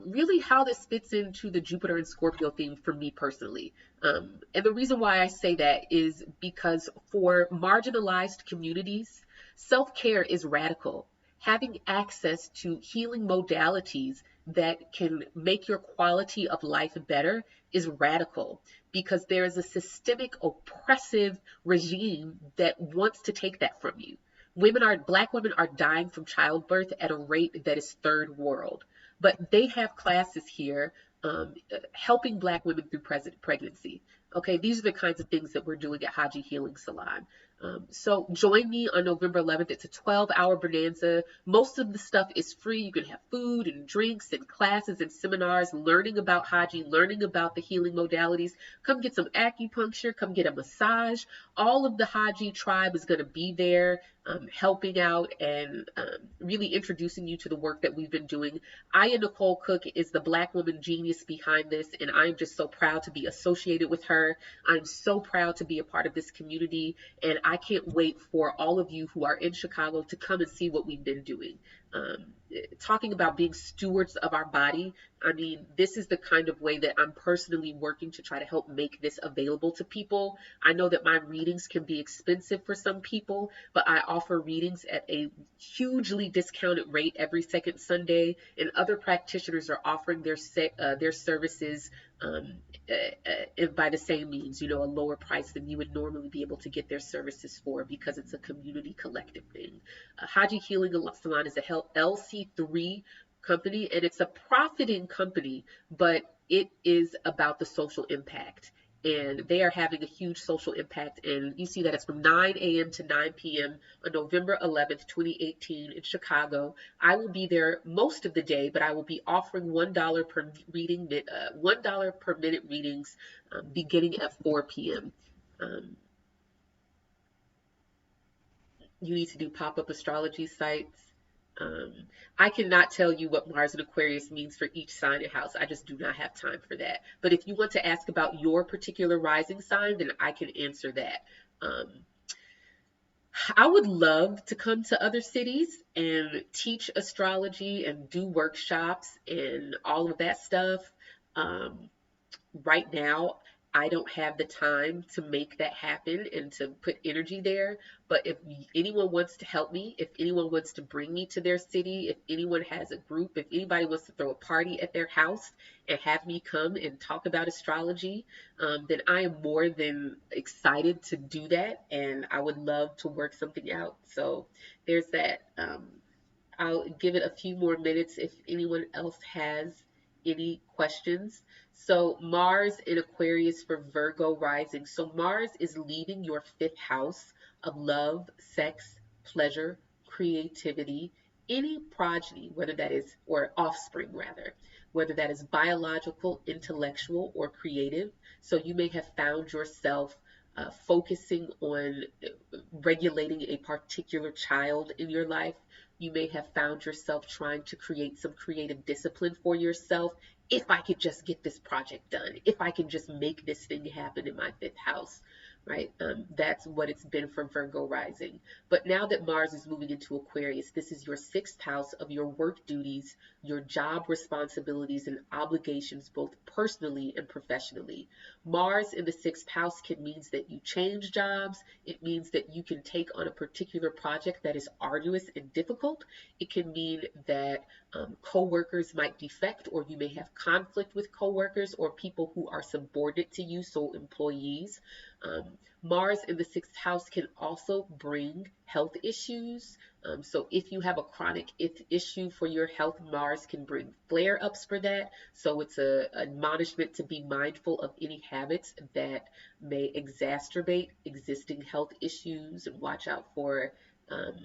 really how this fits into the Jupiter and Scorpio theme for me personally. And the reason why I say that is because for marginalized communities, self-care is radical. Having access to healing modalities that can make your quality of life better is radical because there is a systemic oppressive regime that wants to take that from you. Black women are dying from childbirth at a rate that is third world, but they have classes here helping Black women through pregnancy. Okay, these are the kinds of things that we're doing at Haji Healing Salon. So join me on November 11th. It's a 12-hour bonanza. Most of the stuff is free. You can have food and drinks and classes and seminars, learning about Haji, learning about the healing modalities. Come get some acupuncture. Come get a massage. All of the Haji tribe is going to be there helping out and really introducing you to the work that we've been doing. Aya Nicole Cook is the Black woman genius behind this, and I'm just so proud to be associated with her. I'm so proud to be a part of this community, and I can't wait for all of you who are in Chicago to come and see what we've been doing. Talking about being stewards of our body, I mean, this is the kind of way that I'm personally working to try to help make this available to people. I know that my readings can be expensive for some people, but I offer readings at a hugely discounted rate every second Sunday, and other practitioners are offering their services by the same means, you know, a lower price than you would normally be able to get their services for because it's a community collective thing. Haji Healing Salon is a LC3 company, and it's a profiting company, but it is about the social impact. And they are having a huge social impact. And you see that it's from 9 a.m. to 9 p.m. on November 11th, 2018 in Chicago. I will be there most of the day, but I will be offering $1 per reading, $1 per minute readings beginning at 4 p.m. You need to do pop-up astrology sites. I cannot tell you what Mars and Aquarius means for each sign and house. I just do not have time for that. But if you want to ask about your particular rising sign, then I can answer that. I would love to come to other cities and teach astrology and do workshops and all of that stuff. Right now, I don't have the time to make that happen and to put energy there. But if anyone wants to help me, if anyone wants to bring me to their city, if anyone has a group, if anybody wants to throw a party at their house and have me come and talk about astrology, then I am more than excited to do that. And I would love to work something out. So there's that. I'll give it a few more minutes if anyone else has any questions. So Mars in Aquarius for Virgo rising. So Mars is leaving your fifth house of love, sex, pleasure, creativity, any progeny, whether that is, or offspring rather, whether that is biological, intellectual, or creative. So you may have found yourself focusing on regulating a particular child in your life. You may have found yourself trying to create some creative discipline for yourself if I could just get this project done, if I can just make this thing happen in my fifth house, right? That's what it's been for Virgo rising. But now that Mars is moving into Aquarius, this is your sixth house of your work duties, your job responsibilities and obligations, both personally and professionally. Mars in the sixth house can mean that you change jobs. It means that you can take on a particular project that is arduous and difficult. It can mean that co-workers might defect, or you may have conflict with co-workers or people who are subordinate to you, so employees. Um, Mars in the sixth house can also bring health issues. So if you have a chronic issue for your health, Mars can bring flare-ups for that. So it's a admonishment to be mindful of any habits that may exacerbate existing health issues, and watch out for um,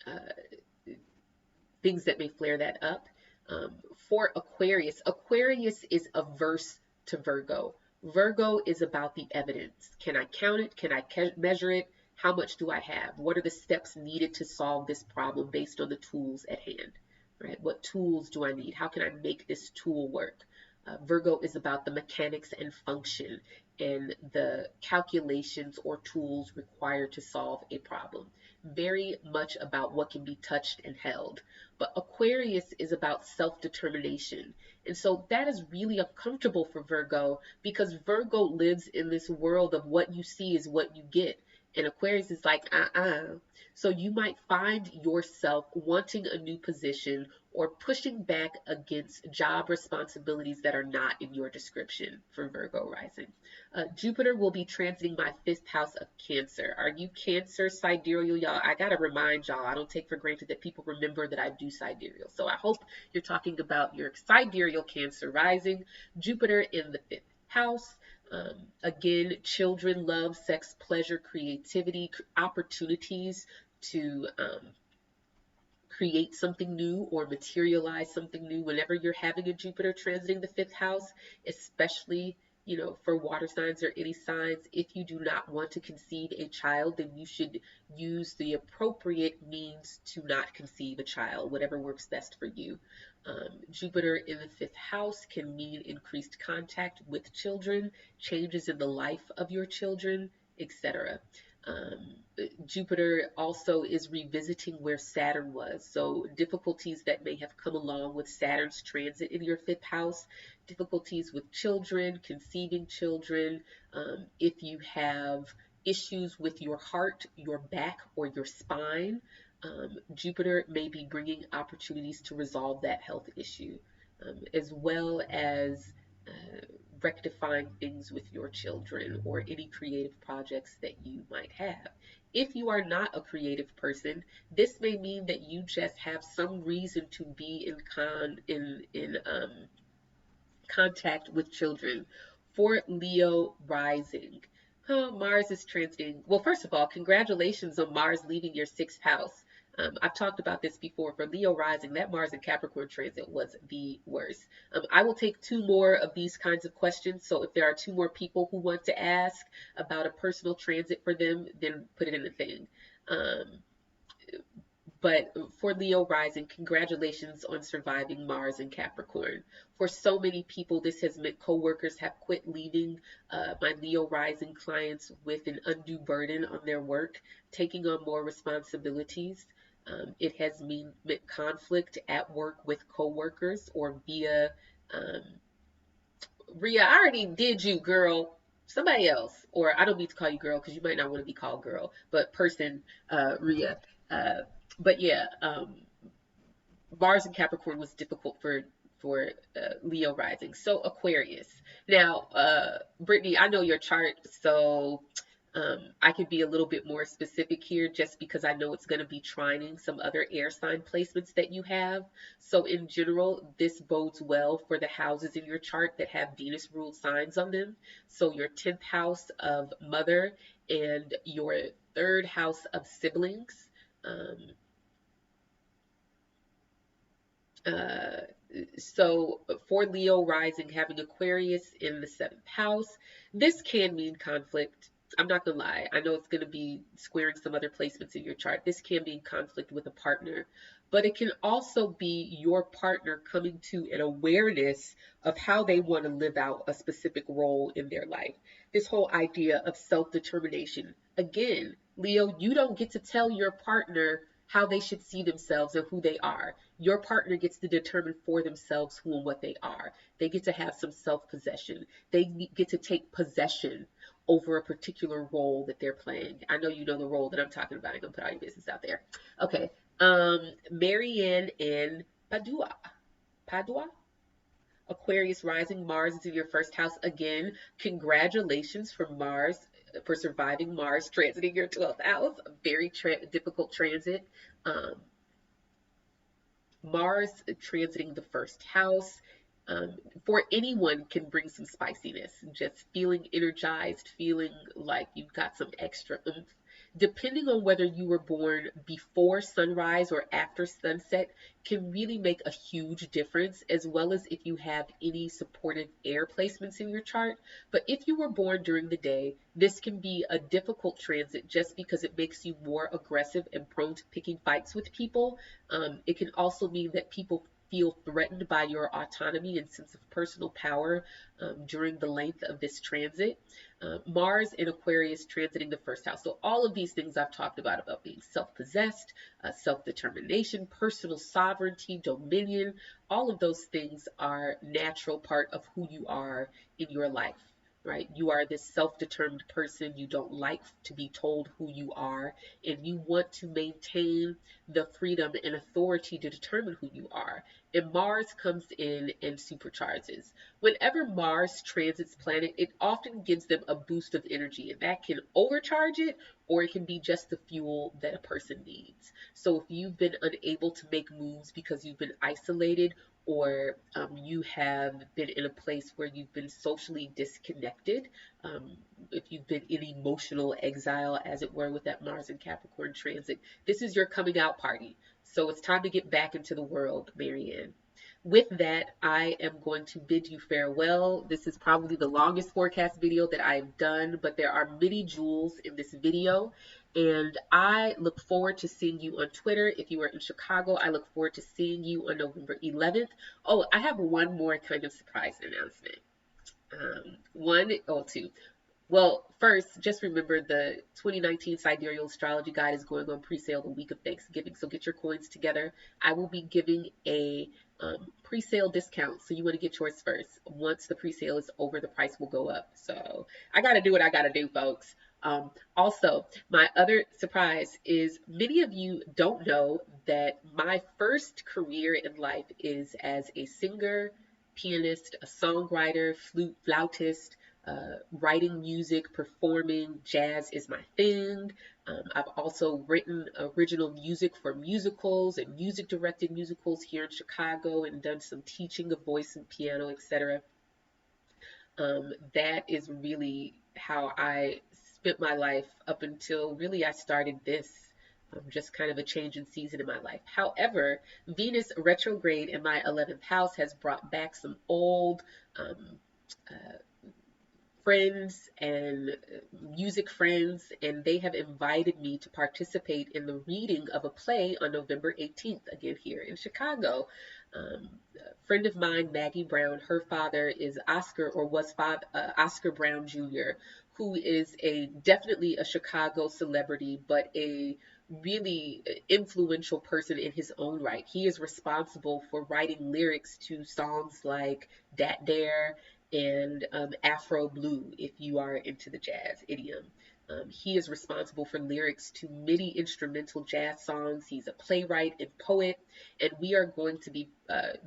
uh, things that may flare that up. For Aquarius, Aquarius is averse to Virgo. Virgo is about the evidence. Can I count it? Can I measure it? How much do I have? What are the steps needed to solve this problem based on the tools at hand? Right? What tools do I need? How can I make this tool work? Virgo is about the mechanics and function and the calculations or tools required to solve a problem. Very much about what can be touched and held. But Aquarius is about self-determination. And so that is really uncomfortable for Virgo, because Virgo lives in this world of what you see is what you get. And Aquarius is like, So you might find yourself wanting a new position or pushing back against job responsibilities that are not in your description for Virgo rising. Jupiter will be transiting my fifth house of Cancer. Are you Cancer sidereal, y'all? I gotta remind y'all, I don't take for granted that people remember that I do sidereal. So I hope you're talking about your sidereal Cancer rising. Jupiter in the fifth house. Again, children, love, sex, pleasure, creativity, opportunities to create something new or materialize something new whenever you're having a Jupiter transiting the fifth house, especially, for water signs or any signs. If you do not want to conceive a child, then you should use the appropriate means to not conceive a child, whatever works best for you. Jupiter in the fifth house can mean increased contact with children, changes in the life of your children, etc. Jupiter also is revisiting where Saturn was. So difficulties that may have come along with Saturn's transit in your fifth house, difficulties with children, conceiving children. If you have issues with your heart, your back, or your spine, Jupiter may be bringing opportunities to resolve that health issue, as well as rectifying things with your children or any creative projects that you might have. If you are not a creative person, this may mean that you just have some reason to be in contact with children. For Leo rising, Mars is transiting. Well, first of all, congratulations on Mars leaving your sixth house. I've talked about this before. For Leo rising, that Mars and Capricorn transit was the worst. I will take two more of these kinds of questions. So if there are two more people who want to ask about a personal transit for them, then put it in the thing. But for Leo rising, congratulations on surviving Mars and Capricorn. For so many people, this has meant coworkers have quit, leaving my Leo rising clients with an undue burden on their work, taking on more responsibilities. It has meant conflict at work with coworkers or via, Rhea, I already did you, girl. Somebody else, or I don't mean to call you girl because you might not want to be called girl, but person, Rhea. But yeah, Mars and Capricorn was difficult for Leo rising. So Aquarius. Now, Brittany, I know your chart, so I could be a little bit more specific here just because I know it's going to be trining some other air sign placements that you have. So in general, this bodes well for the houses in your chart that have Venus ruled signs on them. So your 10th house of mother and your 3rd house of siblings. So for Leo rising, having Aquarius in the 7th house, this can mean conflict. I'm not gonna lie. I know it's gonna be squaring some other placements in your chart. This can be in conflict with a partner, but it can also be your partner coming to an awareness of how they want to live out a specific role in their life. This whole idea of self-determination. Again, Leo, you don't get to tell your partner how they should see themselves and who they are. Your partner gets to determine for themselves who and what they are. They get to have some self-possession. They get to take possession over a particular role that they're playing. I know you know the role that I'm talking about. I'm gonna put all your business out there. Okay. Marianne and Padua. Aquarius rising, Mars is in your first house again. Congratulations for Mars, for surviving Mars transiting your 12th house. A very difficult transit. Um, Mars transiting the first house. For anyone can bring some spiciness, just feeling energized, feeling like you've got some extra oomph. Depending on whether you were born before sunrise or after sunset can really make a huge difference, as well as if you have any supportive air placements in your chart. But if you were born during the day, this can be a difficult transit just because it makes you more aggressive and prone to picking fights with people. It can also mean that people feel threatened by your autonomy and sense of personal power during the length of this transit. Mars in Aquarius transiting the first house. So all of these things I've talked about being self-possessed, self-determination, personal sovereignty, dominion, all of those things are natural part of who you are in your life. Right? You are this self-determined person. You don't like to be told who you are, and you want to maintain the freedom and authority to determine who you are. And Mars comes in and supercharges. Whenever Mars transits planet, it often gives them a boost of energy, and that can overcharge it, or it can be just the fuel that a person needs. So if you've been unable to make moves because you've been isolated, or you have been in a place where you've been socially disconnected, if you've been in emotional exile, as it were, with that Mars and Capricorn transit, this is your coming out party. So it's time to get back into the world, Marianne. With that, I am going to bid you farewell. This is probably the longest forecast video that I've done, but there are many jewels in this video. And I look forward to seeing you on Twitter. If you are in Chicago, I look forward to seeing you on November 11th. Oh, I have one more kind of surprise announcement. Two. Well, first, just remember the 2019 Sidereal Astrology Guide is going on pre-sale the week of Thanksgiving, so get your coins together. I will be giving a pre-sale discount, so you want to get yours first. Once the pre-sale is over, the price will go up. So I got to do what I got to do, folks. Also, my other surprise is many of you don't know that my first career in life is as a singer, pianist, a songwriter, flute, flautist, writing music, performing. Jazz is my thing. I've also written original music for musicals and music directed musicals here in Chicago and done some teaching of voice and piano, etc. That is really how I spent my life up until really I started this. Just kind of a change in season in my life. However, Venus retrograde in my 11th house has brought back some old friends and music friends, and they have invited me to participate in the reading of a play on November 18th, again here in Chicago. A friend of mine, Maggie Brown, her father is Oscar, or was Oscar Brown Jr., who is definitely a Chicago celebrity, but a really influential person in his own right. He is responsible for writing lyrics to songs like Dat Dare and Afro Blue, if you are into the jazz idiom. He is responsible for lyrics to many instrumental jazz songs. He's a playwright and poet, and we are going to be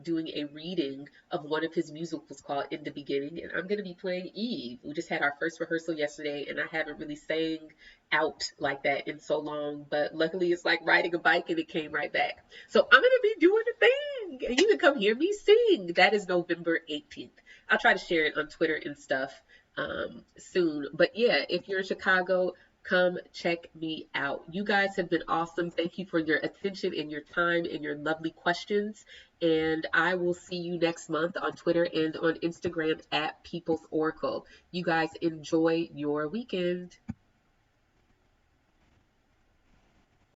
doing a reading of one of his musicals called In the Beginning, and I'm going to be playing Eve. We just had our first rehearsal yesterday, and I haven't really sang out like that in so long, but luckily it's like riding a bike and it came right back. So I'm going to be doing a thing, and you can come hear me sing. That is November 18th. I'll try to share it on Twitter and stuff soon. But yeah, if you're in Chicago, Come check me out. You guys have been awesome. Thank you for your attention and your time and your lovely questions. And I will see you next month on Twitter and on Instagram at People's Oracle. You guys enjoy your weekend.